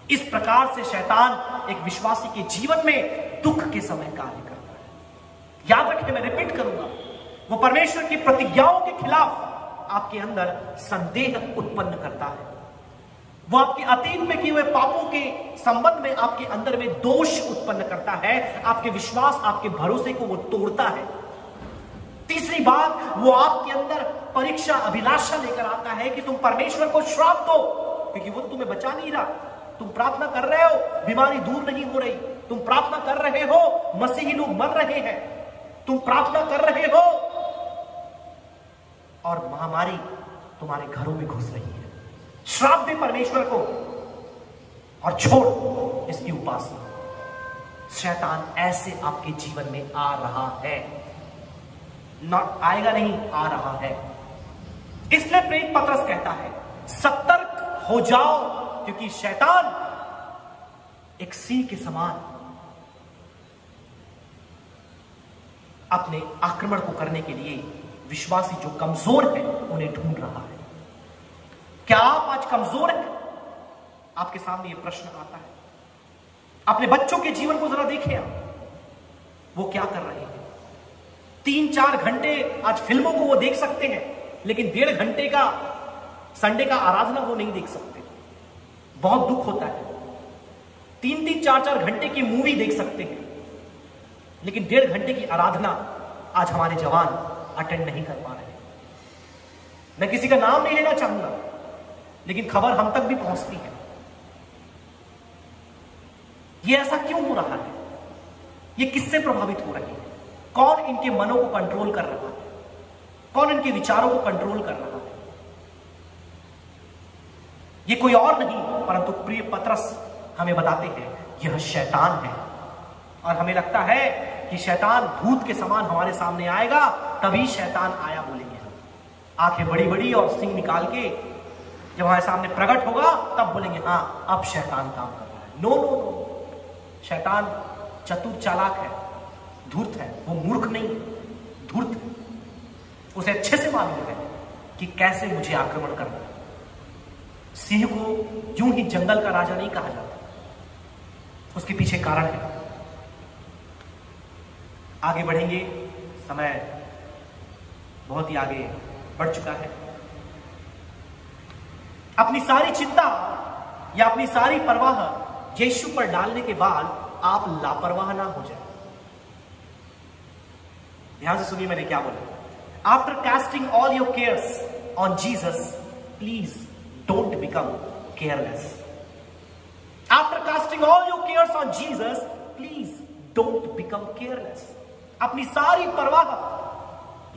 इस प्रकार से शैतान एक विश्वासी के जीवन में दुख के समय कार्य करता है। याद रखें, मैं रिपीट करूंगा, वो परमेश्वर की प्रतिज्ञाओं के खिलाफ आपके अंदर संदेह उत्पन्न करता है। वो आपके अतीत में किए हुए पापों के संबंध में आपके अंदर में दोष उत्पन्न करता है, आपके विश्वास, आपके भरोसे को वो तोड़ता है। तीसरी बात, वो आपके अंदर परीक्षा, अभिलाषा लेकर आता है कि तुम परमेश्वर को श्राप दो, क्योंकि वो तो तुम्हें बचा नहीं रहा। तुम प्रार्थना कर रहे हो, बीमारी दूर नहीं हो रही, तुम प्रार्थना कर रहे हो, मसीही लोग मर रहे हैं, तुम प्रार्थना कर रहे हो और महामारी तुम्हारे घरों में घुस रही है। श्राप दे परमेश्वर को और छोड़ इसकी उपासना। शैतान ऐसे आपके जीवन में आ रहा है, ना आएगा नहीं, आ रहा है। इसलिए प्रेरित पतरस कहता है सतर्क हो जाओ, क्योंकि शैतान एक सिंह के समान अपने आक्रमण को करने के लिए विश्वासी जो कमजोर है उन्हें ढूंढ रहा है। क्या आप आज कमजोर हैं? आपके सामने यह प्रश्न आता है। अपने बच्चों के जीवन को जरा देखिए आप, वो क्या कर रहे हैं। 3-4 घंटे आज फिल्मों को वो देख सकते हैं, लेकिन 1.5 घंटे का संडे का आराधना वो नहीं देख सकते। बहुत दुख होता है। 3-3, 4-4 घंटे की मूवी देख सकते हैं, लेकिन 1.5 घंटे की आराधना आज हमारे जवान अटेंड नहीं कर पा रहे। मैं किसी का नाम नहीं लेना चाहूंगा, लेकिन खबर हम तक भी पहुंचती है। ये ऐसा क्यों हो रहा है? ये किससे प्रभावित हो रही है? कौन इनके मनों को कंट्रोल कर रहा है? कौन इनके विचारों को कंट्रोल कर रहा है? ये कोई और नहीं परंतु प्रिय पतरस हमें बताते हैं यह शैतान है। और हमें लगता है कि शैतान भूत के समान हमारे सामने आएगा, तभी शैतान आया बोलेंगे हम। आंखें बड़ी बड़ी और सिंग निकाल के जब हमारे सामने प्रकट होगा तब बोलेंगे हाँ अब शैतान काम कर रहा है। नो नो नो, शैतान चतुर चालाक है, धूर्त है। वो मूर्ख नहीं है, धूर्त है। उसे अच्छे से मालूम है कि कैसे मुझे आक्रमण करना है। सिंह को यूं ही जंगल का राजा नहीं कहा जाता, उसके पीछे कारण है। आगे बढ़ेंगे, समय बहुत ही आगे बढ़ चुका है। अपनी सारी चिंता या अपनी सारी परवाह यीशु पर डालने के बाद आप लापरवाह ना हो जाए। ध्यान से सुनिए मैंने क्या बोला। After casting all your cares on Jesus, please don't become careless. After casting all your cares on Jesus, please don't become careless. अपनी सारी परवाह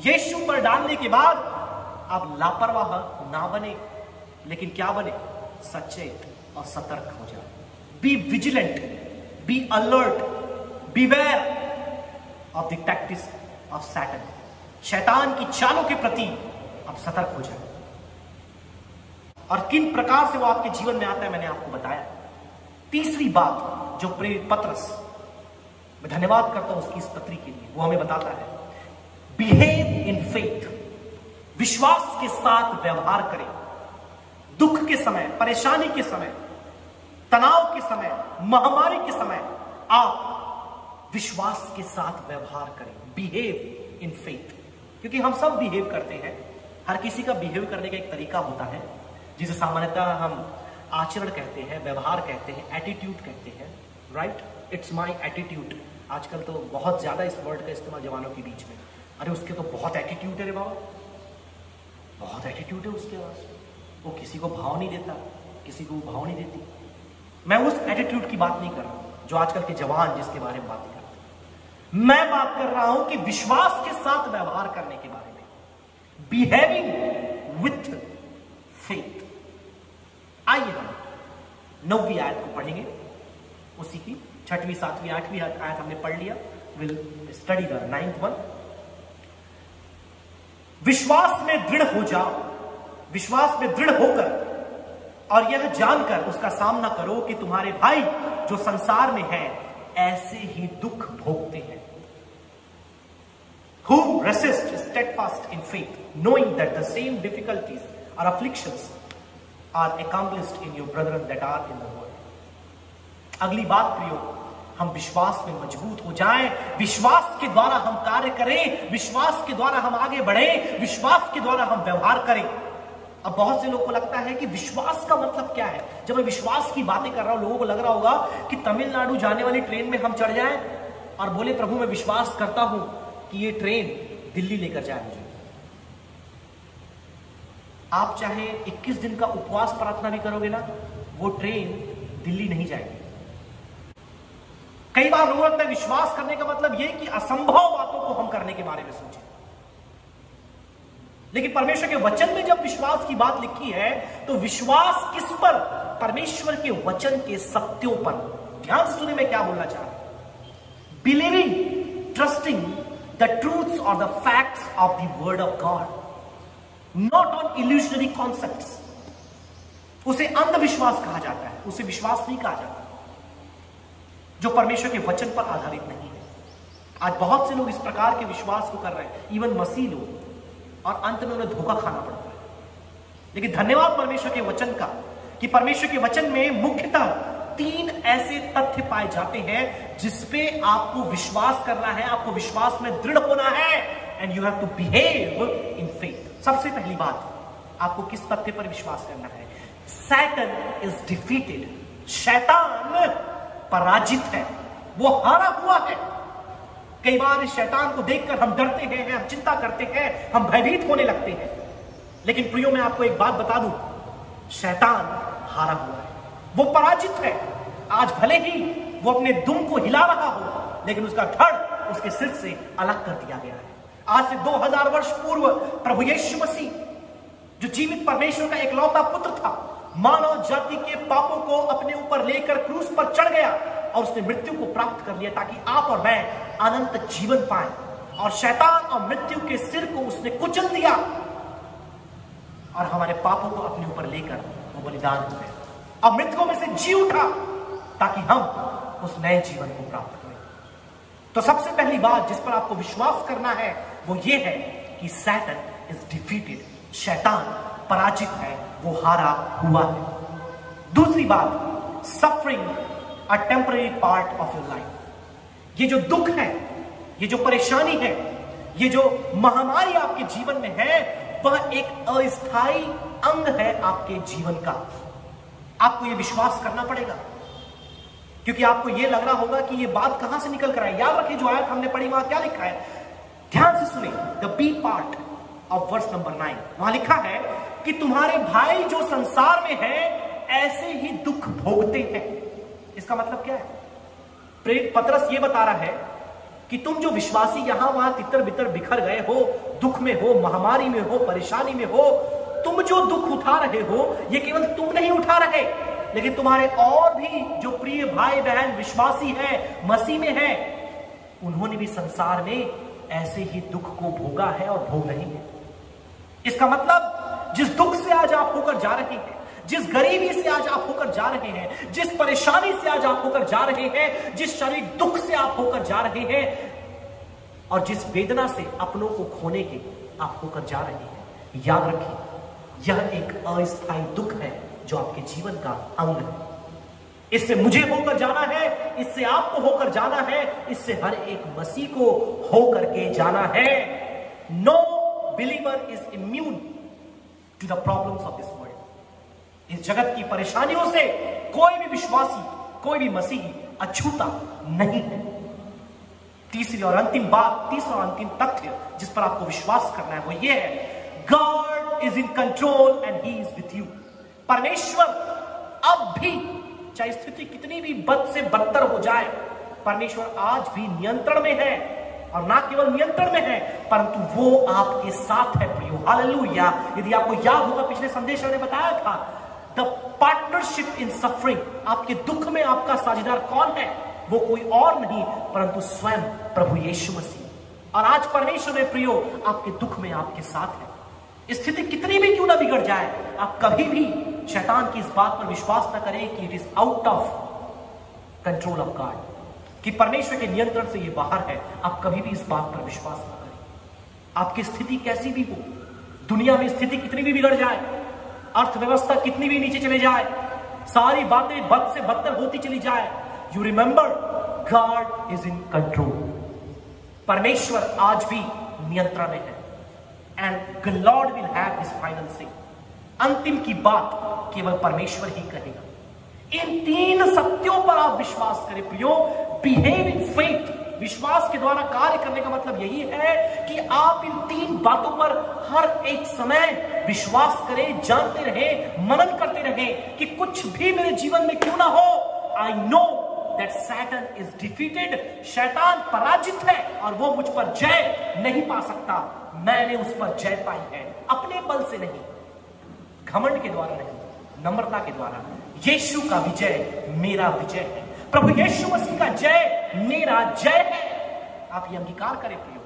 यीशु पर डालने के बाद आप लापरवाह ना बने, लेकिन क्या बने? सचेत और सतर्क हो जाए। Be vigilant, be alert, beware of the tactics of Satan. शैतान की चालों के प्रति आप सतर्क हो जाए। और किन प्रकार से वो आपके जीवन में आता है मैंने आपको बताया। तीसरी बात जो प्रेरित पतरस, मैं धन्यवाद करता हूं उसकी इस पत्री के लिए, वो हमें बताता है बिहेव इन फेथ। विश्वास के साथ व्यवहार करें। दुख के समय, परेशानी के समय, तनाव के समय, महामारी के समय आप विश्वास के साथ व्यवहार करें। Behave in faith. क्योंकि हम सब बिहेव करते हैं। हर किसी का बिहेव करने का एक तरीका होता है, जिसे सामान्यतः हम आचरण कहते हैं, व्यवहार कहते हैं, एटीट्यूड कहते हैं। Right, it's my attitude. आजकल तो बहुत ज्यादा इस वर्ड का इस्तेमाल जवानों के बीच में। अरे उसके तो बहुत एटीट्यूड है रे बाबा, बहुत एटीट्यूड है उसके पास, वो किसी को भाव नहीं देता, किसी को भाव नहीं देती। मैं उस एटीट्यूड की बात नहीं कर रहा हूं जो आजकल के जवान जिसके बारे में बात करते हैं। मैं बात कर रहा हूं कि विश्वास के साथ व्यवहार करने के बारे में। Behaving with faith. आइए हम 9वीं आयत को पढ़ेंगे, उसी की 6वीं, 7वीं, 8वीं आयत हमने पढ़ लिया। Will study the 9th one. विश्वास में दृढ़ हो जाओ। विश्वास में दृढ़ होकर और यह जानकर उसका सामना करो कि तुम्हारे भाई जो संसार में हैं ऐसे ही दुख भोगते हैं। Who resist steadfast in faith, knowing that the same difficulties or afflictions are accomplished in your brethren that are in the world. अगली बात प्रियो, हम विश्वास में मजबूत हो जाएं, विश्वास के द्वारा हम कार्य करें, विश्वास के द्वारा हम आगे बढ़ें, विश्वास के द्वारा हम व्यवहार करें। अब बहुत से लोगों को लगता है कि विश्वास का मतलब क्या है। जब मैं विश्वास की बातें कर रहा हूं, लोगों को लग रहा होगा कि तमिलनाडु जाने वाली ट्रेन में हम चढ़ जाएं और बोले प्रभु मैं विश्वास करता हूं कि ये ट्रेन दिल्ली लेकर जाए मुझे। आप चाहे 21 दिन का उपवास प्रार्थना भी करोगे ना, वो ट्रेन दिल्ली नहीं जाएगी। कई बार लोगों लगता है विश्वास करने का मतलब यह कि असंभव बातों को हम करने के बारे में सोचें, लेकिन परमेश्वर के वचन में जब विश्वास की बात लिखी है तो विश्वास किस पर? परमेश्वर के वचन के सत्यों पर। ध्यान से सुनिए मैं क्या बोलना चाह रहा हूं। बिलीविंग, ट्रस्टिंग द ट्रूथ्स और the facts of the word of God, not on illusionary concepts. उसे अंधविश्वास कहा जाता है, उसे विश्वास नहीं कहा जाता जो परमेश्वर के वचन पर आधारित नहीं है। आज बहुत से लोग इस प्रकार के विश्वास को कर रहे हैं, इवन मसीह लोग, और अंत में उन्हें धोखा खाना पड़ता है। लेकिन धन्यवाद परमेश्वर के वचन का कि परमेश्वर के वचन में मुख्यतः 3 ऐसे तथ्य पाए जाते हैं जिसपे आपको विश्वास करना है, आपको विश्वास में दृढ़ होना है, and you have to behave in faith. सबसे पहली बात, आपको किस तथ्य पर विश्वास करना है? Satan is defeated. शैतान पराजित है, वो हारा हुआ है। कई बार इस शैतान को देखकर हम डरते हैं, हम चिंता करते हैं, हम भयभीत होने लगते हैं। लेकिन प्रियो मैं आपको एक बात बता दूं, शैतान हारा हुआ है, वो पराजित है। आज भले ही वो अपने दुम को हिला रहा हो, लेकिन उसका धड़ उसके सिर से अलग कर दिया गया है। आज से 2000 वर्ष पूर्व प्रभु यीशु मसीह, जो जीवित परमेश्वर का एकलौता पुत्र था, मानव जाति के पापों को अपने ऊपर लेकर क्रूस पर चढ़ गया और उसने मृत्यु को प्राप्त कर लिया ताकि आप और मैं अनंत जीवन पाए। और शैतान और मृत्यु के सिर को उसने कुचल दिया और हमारे पापों को अपने ऊपर लेकर वो बलिदान हो गया और मृतकों में से जी उठा ताकि हम उस नए जीवन को प्राप्त करें। तो सबसे पहली बात जिस पर आपको विश्वास करना है वो ये है कि सैटन इज डिफीटेड। शैतान पराजित है, वो हारा हुआ है। दूसरी बात, suffering a temporary part of your life. ये जो दुख है, ये जो परेशानी है, ये जो महामारी आपके जीवन में है, वह एक अस्थायी अंग है आपके जीवन का। आपको ये विश्वास करना पड़ेगा, क्योंकि आपको ये लग रहा होगा कि ये बात कहां से निकल कर आई। याद रखिए जो आयत हमने पढ़ी वहां क्या लिखा है, ध्यान से सुने। The B part of verse number 9, वहां लिखा है कि तुम्हारे भाई जो संसार में है ऐसे ही दुख भोगते हैं। इसका मतलब क्या है? प्रेरित पतरस ये बता रहा है कि तुम जो विश्वासी यहां वहां तितर बितर बिखर गए हो, दुख में हो, महामारी में हो, परेशानी में हो, तुम जो दुख उठा रहे हो ये केवल तुम नहीं उठा रहे, लेकिन तुम्हारे और भी जो प्रिय भाई बहन विश्वासी हैं, मसीह में हैं, उन्होंने भी संसार में ऐसे ही दुख को भोगा है और भोग रहे हैं। इसका मतलब जिस दुख से आज आप होकर जा रहे हैं, जिस गरीबी से आज आप होकर जा रहे हैं, जिस परेशानी से आज आप होकर जा रहे हैं, जिस शारीरिक दुख से आप होकर जा रहे हैं और जिस वेदना से अपनों को खोने के आप होकर जा रहे हैं, याद रखिए यह एक अस्थायी दुख है जो आपके जीवन का अंग है। इससे मुझे होकर जाना है, इससे आपको होकर जाना है, इससे हर एक मसीह को होकर के जाना है। No believer is immune to the problems of this world. इस जगत की परेशानियों से कोई भी विश्वासी, कोई भी मसीही अछूता नहीं है। तीसरी और अंतिम बात, तीसरा और अंतिम तथ्य जिस पर आपको विश्वास करना है वो ये है, God is in control and he is with you. परमेश्वर अब भी, चाहे स्थिति कितनी भी बद से बदतर हो जाए, परमेश्वर आज भी नियंत्रण में है, और ना केवल नियंत्रण में है परंतु वो आपके साथ है प्रियो। हालेलुया। यदि आपको याद होगा पिछले संदेश में बताया था, द पार्टनरशिप इन सफरिंग, आपके दुख में आपका साझेदार कौन है? वो कोई और नहीं परंतु स्वयं प्रभु यीशु मसीह। और आज परमेश्वर में प्रियो आपके दुख में आपके साथ है। स्थिति कितनी भी क्यों ना बिगड़ जाए, आप कभी भी शैतान की इस बात पर विश्वास ना करें कि it is out of control of God, कि परमेश्वर के नियंत्रण से ये बाहर है। आप कभी भी इस बात पर विश्वास ना करें। आपकी स्थिति कैसी भी हो, दुनिया में स्थिति कितनी भी बिगड़ जाए, अर्थव्यवस्था कितनी भी नीचे चले जाए, सारी बातें बद से बदतर होती चली जाए, you remember God is in control. परमेश्वर आज भी नियंत्रण में है and the Lord will have his final से। अंतिम की बात केवल परमेश्वर ही कहेगा। इन 3 सत्यों पर आप विश्वास करें प्रियो। बिहेव इन फेथ, विश्वास के द्वारा कार्य करने का मतलब यही है कि आप इन 3 बातों पर हर एक समय विश्वास करें, जानते रहे, मनन करते रहे कि कुछ भी मेरे जीवन में क्यों ना हो, I know that Satan is defeated. शैतान पराजित है और वो मुझ पर जय नहीं पा सकता। मैंने उस पर जय पाई है अपने बल से नहीं, घमंड के द्वारा नहीं, नम्रता के द्वारा। यीशु का विजय मेरा विजय है। प्रभु यीशु मसीह का जय मेरा जय है। आप ये अंगीकार करें प्रियो।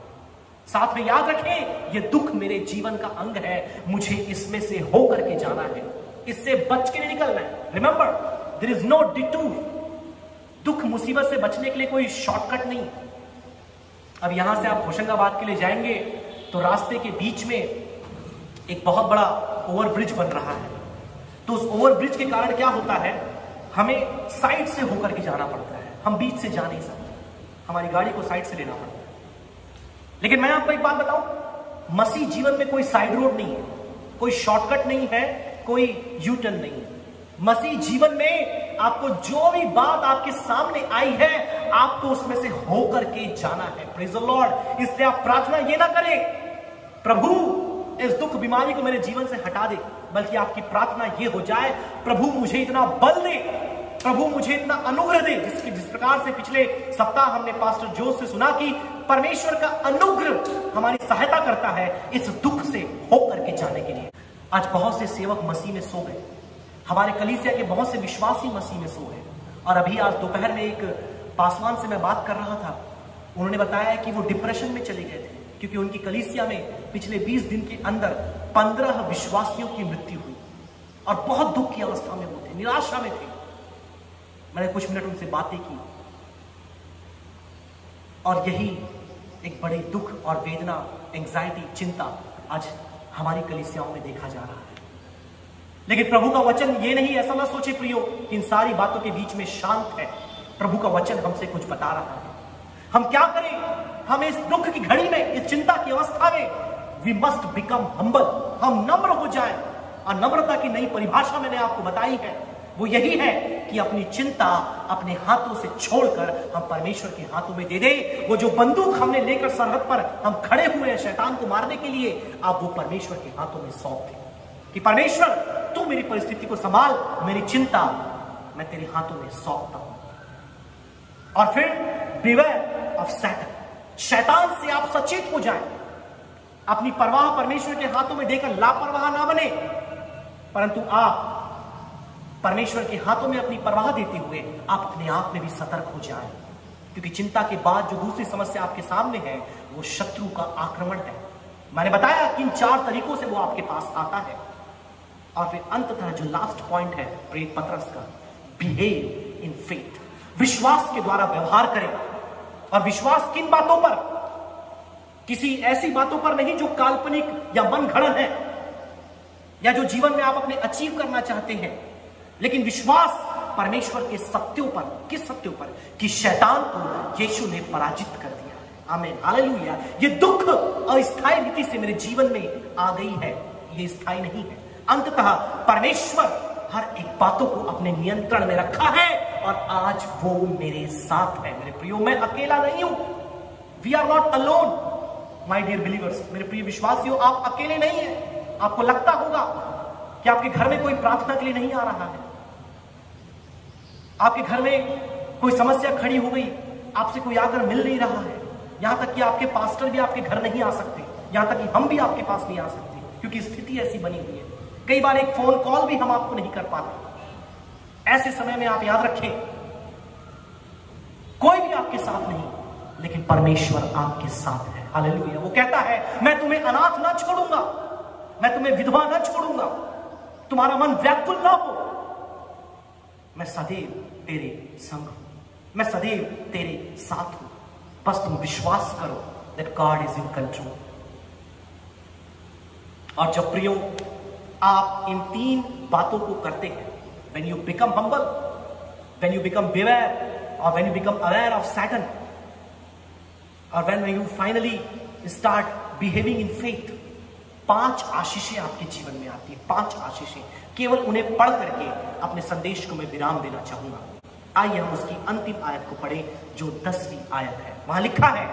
साथ में याद रखें, ये दुख मेरे जीवन का अंग है, मुझे इसमें से होकर के जाना है, इससे बच के नहीं निकलना है। Remember, there is no detour. दुख मुसीबत से बचने के लिए कोई शॉर्टकट नहीं। अब यहां से आप होशंगाबाद के लिए जाएंगे तो रास्ते के बीच में एक बहुत बड़ा ओवरब्रिज बन रहा है। तो उस ओवरब्रिज के कारण क्या होता है, हमें साइड से होकर के जाना पड़ता है। हम बीच से जा नहीं सकते, हमारी गाड़ी को साइड से लेना पड़ता है। लेकिन मैं आपको एक बात बताऊं, मसीह जीवन में कोई साइड रोड नहीं है, कोई शॉर्टकट नहीं है, कोई यू टर्न नहीं है। मसीह जीवन में आपको जो भी बात आपके सामने आई है, आपको उसमें से होकर के जाना है। Praise the Lord. इसलिए आप प्रार्थना ये ना करें प्रभु इस दुख बीमारी को मेरे जीवन से हटा दे, बल्कि आपकी प्रार्थना ये हो जाए, प्रभु मुझे इतना बल दे, प्रभु मुझे इतना अनुग्रह दे। जिस प्रकार से पिछले सप्ताह हमने पास्टर जोस से सुना कि परमेश्वर का अनुग्रह हमारी सहायता करता है इस दुख से होकर के जाने के लिए। आज बहुत से सेवक मसीह में सो गए, हमारे कलीसिया के बहुत से विश्वासी मसीह में सो गए। और अभी आज दोपहर में एक पासवान से मैं बात कर रहा था, उन्होंने बताया कि वो डिप्रेशन में चले गए थे क्योंकि उनकी कलीसिया में पिछले 20 दिन के अंदर 15 विश्वासियों की मृत्यु हुई और बहुत दुख की अवस्था में वो थे, निराशा में थे। मैंने कुछ मिनट उनसे बातें की और यही एक बड़े दुख और वेदना, एंजाइटी, चिंता आज हमारी कलीसियाओं में देखा जा रहा है। लेकिन प्रभु का वचन ये नहीं, ऐसा ना सोचे प्रियो कि इन सारी बातों के बीच में शांत है। प्रभु का वचन हमसे कुछ बता रहा है। हम क्या करें? हम इस दुख की घड़ी में, इस चिंता की अवस्था में वी मस्ट बिकम हम्बल। हम नम्र हो जाए। और नम्रता की नई परिभाषा मैंने आपको बताई है, वो यही है कि अपनी चिंता अपने हाथों से छोड़कर हम परमेश्वर के हाथों में दे दे। वो जो बंदूक हमने लेकर सरहद पर हम खड़े हुए हैं शैतान को मारने के लिए, आप वो परमेश्वर के हाथों में सौंप दें कि परमेश्वर तू मेरी परिस्थिति को संभाल, मेरी चिंता मैं तेरे हाथों में सौंपता हूं। और फिर बिवेयर ऑफ सैटन, शैतान से आप सचेत हो जाएं। अपनी परवाह परमेश्वर के हाथों में देकर लापरवाह ना बने, परंतु आप परमेश्वर के हाथों में अपनी परवाह देते हुए आप अपने आप में भी सतर्क हो जाएं, क्योंकि चिंता के बाद जो दूसरी समस्या आपके सामने है वो शत्रु का आक्रमण है। मैंने बताया कि इन 4 तरीकों से वो आपके पास आता है। और फिर अंततः जो लास्ट पॉइंट है प्रेरित पतरस का, बिहेव इन फेथ, विश्वास के द्वारा व्यवहार करें। और विश्वास किन बातों पर? किसी ऐसी बातों पर नहीं जो काल्पनिक या मन घड़न है, या जो जीवन में आप अपने अचीव करना चाहते हैं, लेकिन विश्वास परमेश्वर के सत्यों पर। किस सत्यों पर? कि शैतान को यीशु ने पराजित कर दिया। आमीन, हालेलुया। ये दुख अस्थायी रीति से मेरे जीवन में आ गई है, ये स्थायी नहीं है। अंततः परमेश्वर हर एक बातों को अपने नियंत्रण में रखा है और आज वो मेरे साथ है। मेरे प्रियो, मैं अकेला नहीं हूं। We are not alone my dear believers. मेरे प्रिय विश्वासियों, आप अकेले नहीं हैं। आपको लगता होगा कि आपके घर में कोई प्रार्थना के लिए नहीं आ रहा है, आपके घर में कोई समस्या खड़ी हो गई, आपसे कोई आकर मिल नहीं रहा है, यहां तक कि आपके पास्टर भी आपके घर नहीं आ सकते, यहां तक कि हम भी आपके पास नहीं आ सकते, क्योंकि स्थिति ऐसी बनी हुई है। कई बार एक फोन कॉल भी हम आपको नहीं कर पाते। ऐसे समय में आप याद रखें, कोई भी आपके साथ नहीं, लेकिन परमेश्वर आपके साथ है। हालेलुया। वो कहता है, मैं तुम्हें अनाथ ना छोड़ूंगा, मैं तुम्हें विधवा ना छोड़ूंगा, तुम्हारा मन व्याकुल ना हो, मैं सदैव तेरे संग हूं, मैं सदैव तेरे साथ हूं। बस तुम विश्वास करो that God is in control। और जब प्रियो आप इन 3 बातों को करते हैं, when you become humble, when you become beware, or when you become aware of Satan, or when you finally start behaving in faith, 5 आशीषें आपके जीवन में आती है। 5 आशीषें, केवल उन्हें पढ़ करके अपने संदेश को मैं विराम देना चाहूंगा। आइए हम उसकी अंतिम आयत को पढ़ें, जो 10वीं आयत है। वहां लिखा है,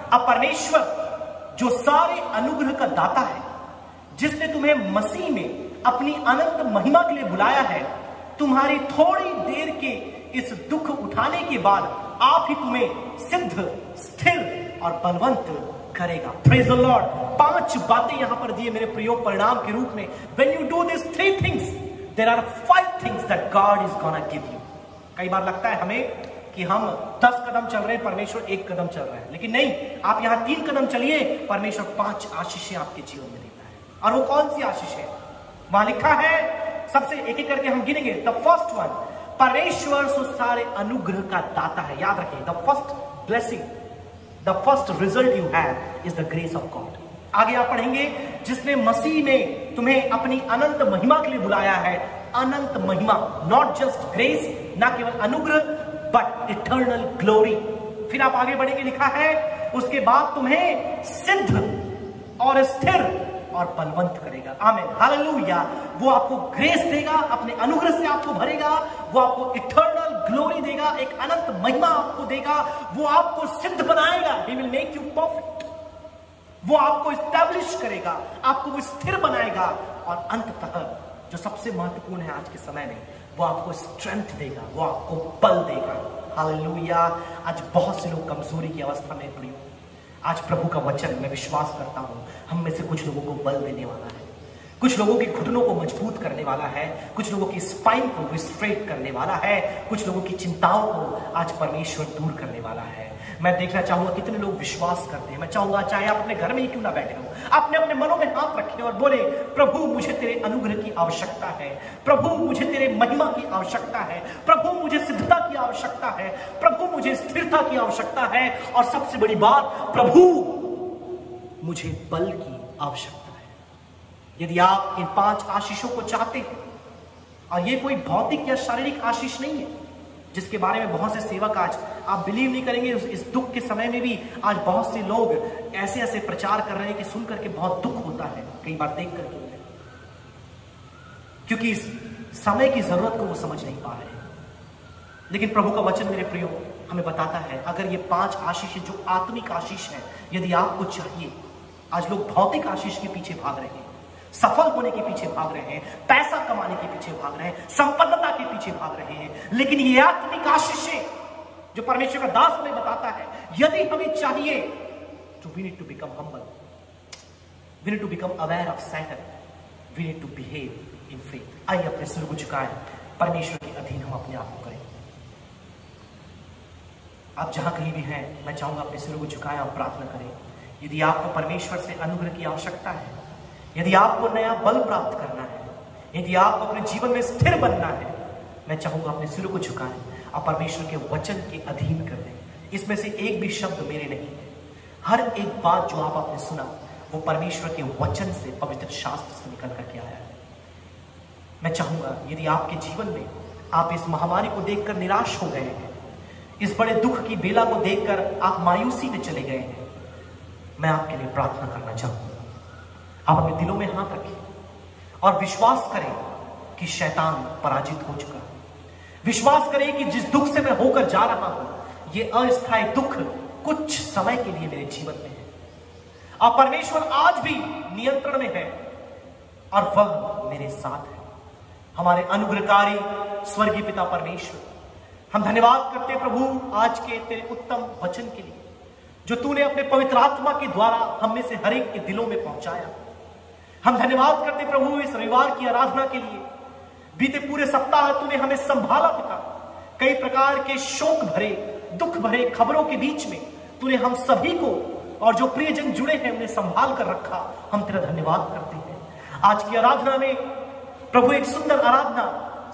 अब परमेश्वर जो सारे अनुग्रह का दाता है, जिसने तुम्हें मसीह में अपनी अनंत महिमा के लिए बुलाया है, तुम्हारी थोड़ी देर के इस दुख उठाने के बाद आप ही तुम्हें सिद्ध, स्थिर और बलवंत करेगा। Praise the Lord. 5 बातें यहां पर दिए मेरे प्रियो परिणाम के रूप में। When you do this 3 things, there are 5 things that God is gonna give you. कई बार लगता है हमें कि हम 10 कदम चल रहे हैं, परमेश्वर 1 कदम चल रहा है, लेकिन नहीं, आप यहां 3 कदम चलिए, परमेश्वर 5 आशीषें आपके जीवन में देता है। और वो कौन सी आशीष है? वहां लिखा है, सबसे एक एक करके हम गिनेंगे। द फर्स्ट वन, परमेश्वर सारे अनुग्रह का दाता है। याद रखिए, the first blessing, the first result you have is the grace of God. आगे आप पढ़ेंगे, जिसने मसीह में तुम्हें अपनी अनंत महिमा के लिए बुलाया है। अनंत महिमा, नॉट जस्ट ग्रेस, ना केवल अनुग्रह, बट इटर्नल ग्लोरी। फिर आप आगे बढ़ेंगे, लिखा है उसके बाद तुम्हें सिद्ध और स्थिर और बलवंत करेगा। आमीन, हालेलुया। वो आपको ग्रेस देगा, अपने अनुग्रह से आपको भरेगा, वो आपको इटर्नल ग्लोरी देगा, एक अनंत महिमा आपको देगा, वो आपको सिद्ध बनाएगा। He will make you perfect। वो आपको एस्टैब्लिश करेगा, आपको वो स्थिर बनाएगा, और अंततः जो सबसे महत्वपूर्ण है आज के समय में, वो आपको स्ट्रेंथ देगा, वो आपको बल देगा। हालेलुया। आज बहुत से लोग कमजोरी की अवस्था में प्रियो, आज प्रभु का वचन मैं विश्वास करता हूं हम में से कुछ लोगों को बल देने वाला है, कुछ लोगों के घुटनों को मजबूत करने वाला है, कुछ लोगों की स्पाइन को रिस्ट्रेट करने वाला है, कुछ लोगों की चिंताओं को आज परमेश्वर दूर करने वाला है। मैं देखना चाहूंगा कितने लोग विश्वास करते हैं। मैं चाहूंगा चाहे आप अपने घर में ही क्यों ना बैठे हो, आपने अपने मनों में हाथ रखे और बोले, प्रभु मुझे तेरे अनुग्रह की आवश्यकता है, प्रभु मुझे तेरे महिमा की आवश्यकता है, प्रभु मुझे सिद्धता की आवश्यकता है, प्रभु मुझे स्थिरता की आवश्यकता है, और सबसे बड़ी बात, प्रभु मुझे बल की आवश्यकता है। यदि आप इन 5 आशीषों को चाहते हैं, और ये कोई भौतिक या शारीरिक आशीष नहीं है जिसके बारे में बहुत से सेवक आज, आप बिलीव नहीं करेंगे, इस दुख के समय में भी आज बहुत से लोग ऐसे ऐसे प्रचार कर रहे हैं कि सुन करके बहुत दुख होता है, कई बार देख करके, क्योंकि इस समय की जरूरत को वो समझ नहीं पा रहे। लेकिन प्रभु का वचन मेरे प्रियो हमें बताता है, अगर ये 5 आशीष जो आत्मिक आशीष है, यदि आपको चाहिए, आज लोग भौतिक आशीष के पीछे भाग रहे हैं, सफल होने के पीछे भाग रहे हैं, पैसा कमाने के पीछे भाग रहे हैं, संपन्नता के पीछे भाग रहे हैं, लेकिन ये आत्मिक आशीषें जो परमेश्वर का दास हमें बताता है, यदि हमें चाहिए तो we need to become humble, we need to become aware of Satan, we need to behave in faith. आइए अपने सिर को झुकाएं, परमेश्वर के अधीन हम अपने आप को करें। आप जहां कहीं भी हैं, मैं चाहूंगा अपने सिर को झुकाएं और प्रार्थना करें। यदि आपको परमेश्वर से अनुग्रह की आवश्यकता है, यदि आपको नया बल प्राप्त करना है, यदि आपको अपने जीवन में स्थिर बनना है, मैं चाहूंगा अपने सिर को झुकाएं और परमेश्वर के वचन के अधीन कर दें। इसमें से एक भी शब्द मेरे नहीं है, हर एक बात जो आपने सुना वो परमेश्वर के वचन से, पवित्र शास्त्र से निकल करके आया है। मैं चाहूंगा यदि आपके जीवन में आप इस महामारी को देखकर निराश हो गए हैं, इस बड़े दुख की बेला को देखकर आप मायूसी में चले गए हैं, मैं आपके लिए प्रार्थना करना चाहूंगा। आप अपने दिलों में हाथ रखें और विश्वास करें कि शैतान पराजित हो चुका है। विश्वास करें कि जिस दुख से मैं होकर जा रहा हूं, ये अस्थायी दुख कुछ समय के लिए मेरे जीवन में है, और परमेश्वर आज भी नियंत्रण में है और वह मेरे साथ है। हमारे अनुग्रहकारी स्वर्गीय पिता परमेश्वर, हम धन्यवाद करते प्रभु आज के तेरे उत्तम वचन के लिए, जो तूने अपने पवित्र आत्मा के द्वारा हम में से हर एक के दिलों में पहुंचाया। हम धन्यवाद करते प्रभु इस रविवार की आराधना के लिए। बीते पूरे सप्ताह तूने हमें संभाला पिता, कई प्रकार के शोक भरे, दुख भरे खबरों के बीच में तूने हम सभी को और जो प्रियजन जुड़े हैं उन्हें संभाल कर रखा। हम तेरा धन्यवाद करते हैं। आज की आराधना में प्रभु एक सुंदर आराधना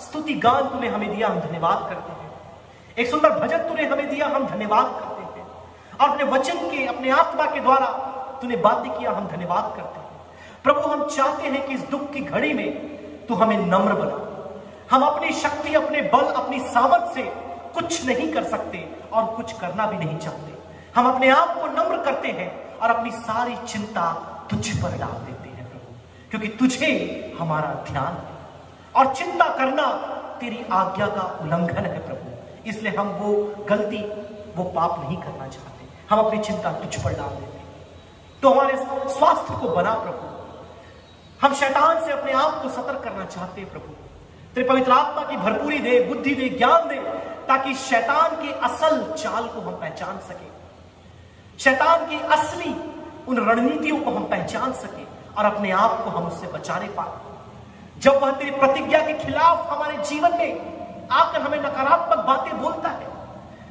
स्तुति गान तूने हमें दिया, हम धन्यवाद करते हैं। एक सुंदर भजन तूने हमें दिया, हम धन्यवाद करते हैं। और अपने वचन के, अपने आत्मा के द्वारा तूने बातें किया, हम धन्यवाद करते हैं। प्रभु हम चाहते हैं कि इस दुख की घड़ी में तू हमें नम्र बना। हम अपनी शक्ति, अपने बल, अपनी सामर्थ से कुछ नहीं कर सकते और कुछ करना भी नहीं चाहते। हम अपने आप को नम्र करते हैं और अपनी सारी चिंता तुझ पर डाल देते हैं प्रभु, क्योंकि तुझे हमारा ध्यान है और चिंता करना तेरी आज्ञा का उल्लंघन है प्रभु। इसलिए हम वो गलती, वो पाप नहीं करना चाहते। हम अपनी चिंता तुझ पर डाल देते हैं। तो हमारे स्वास्थ्य को बना प्रभु। हम शैतान से अपने आप को सतर्क करना चाहते हैं प्रभु। तेरे पवित्र आत्मा की भरपूरी दे, बुद्धि दे, ज्ञान दे, ताकि शैतान के असल चाल को हम पहचान सके, शैतान की असली उन रणनीतियों को हम पहचान सके और अपने आप को हम उससे बचाने पाए। जब वह तेरी प्रतिज्ञा के खिलाफ हमारे जीवन में आकर हमें नकारात्मक बातें बोलता है,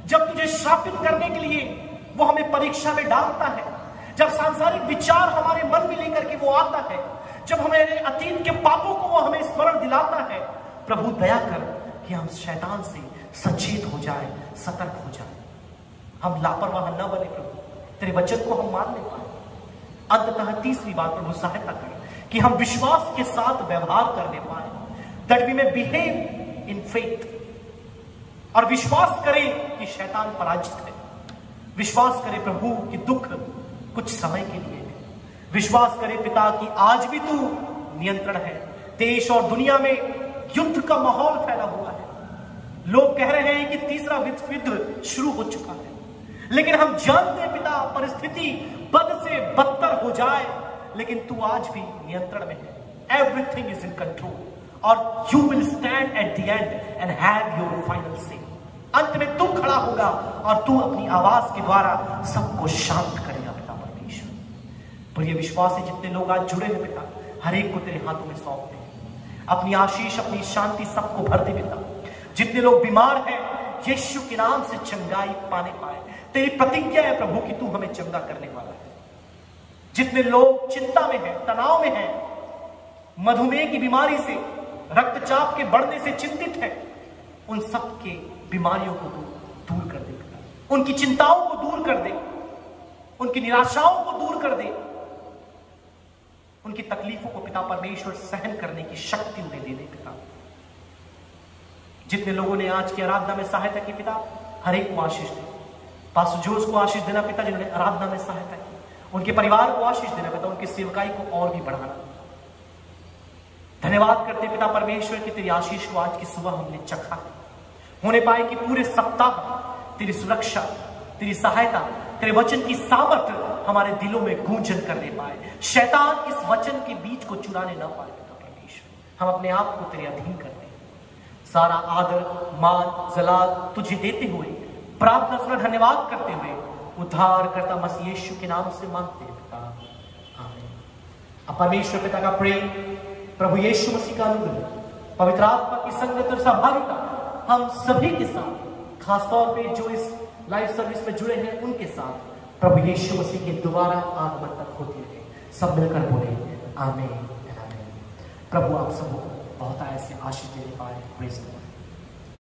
जब तुझे श्रापित करने के लिए वो हमें परीक्षा में डालता है, जब सांसारिक विचार हमारे मन में लेकर के वो आता है, जब हमारे अतीत के पापों को वो हमें स्मरण दिलाता है, प्रभु दया कर कि हम शैतान से सचेत हो जाए, सतर्क हो जाए, हम लापरवाह न बने प्रभु, तेरे वचन को हम मान ले पाए। अंततः तीसरी बात प्रभु सहायता करें कि हम विश्वास के साथ व्यवहार करने पाए, that we may behave in faith, और विश्वास करें कि शैतान पराजित है, विश्वास करें प्रभु कि दुख कुछ समय के लिए है, विश्वास करें पिता कि आज भी तू नियंत्रण है। देश और दुनिया में युद्ध का माहौल फैला हुआ है, लोग कह रहे हैं कि तीसरा विश्व युद्ध शुरू हो चुका है, लेकिन हम जानते हैं पिता परिस्थिति बद से बदतर हो जाए, लेकिन तू आज भी नियंत्रण में है। एवरीथिंग इज इन कंट्रोल और you will stand at the end and have your final से। अंत में तू खड़ा होगा और तू अपनी आवाज के द्वारा सबको शांत करेगा पिता परमेश्वर। पर ये विश्वास है जितने लोग आज जुड़े हैं पिता, हर एक को तेरे हाथों में सौंपते हैं, अपनी आशीष अपनी शांति सबको भर दे पिता। जितने लोग बीमार हैं यीशु के नाम से चंगाई पाने पाए, तेरी प्रतिज्ञा है प्रभु कि तू हमें चंगा करने वाला है। जितने लोग चिंता में हैं, तनाव में हैं, मधुमेह की बीमारी से, रक्तचाप के बढ़ने से चिंतित है, उन सब के बीमारियों को दूर कर दे, उनकी चिंताओं को दूर कर दे, उनकी निराशाओं को दूर कर दे, उनकी तकलीफों को पिता परमेश्वर सहन करने की शक्ति उन्हें दे दे पिता। जितने लोगों ने आज की आराधना में सहायता की पिता, हर एक को आशीष दे। पास्टर जोस को आशीष देना पिता जिन्होंने आराधना में सहायता की, उनके परिवार को आशीष देना पिता, उनकी सेवकाई को और भी बढ़ाना। धन्यवाद करते पिता परमेश्वर की तेरी आशीष को आज की सुबह हमने चखा है, होने पाए कि पूरे सप्ताह तेरी सुरक्षा, तेरी सहायता, तेरे वचन की सामर्थ्य हमारे दिलों में गूंजन करने पाए, शैतान इस वचन के बीज को चुराने न पाए पिता परमेश्वर। हम अपने आप को तेरे अधीन करते हैं, सारा आदर मान जलाल तुझे देते हुए, प्रार्थना सुना धन्यवाद करते हुए उद्धार करता मसीह यीशु के नाम से मांगते हैं पिता, आमीन। अब परमेश्वर पिता का प्रेम, प्रभु यीशु मसीह का अनुग्रह, पवित्र आत्मा की संगत और सहभागिता हम सभी के साथ, खासतौर पे जो इस लाइव सर्विस में जुड़े हैं उनके साथ प्रभु यीशु मसीह के दोबारा आगमन तक होती रहे। सब मिलकर बोले आमीन। प्रभु आप सबको बहुत ऐसे आशीष देने पाए। Praise God.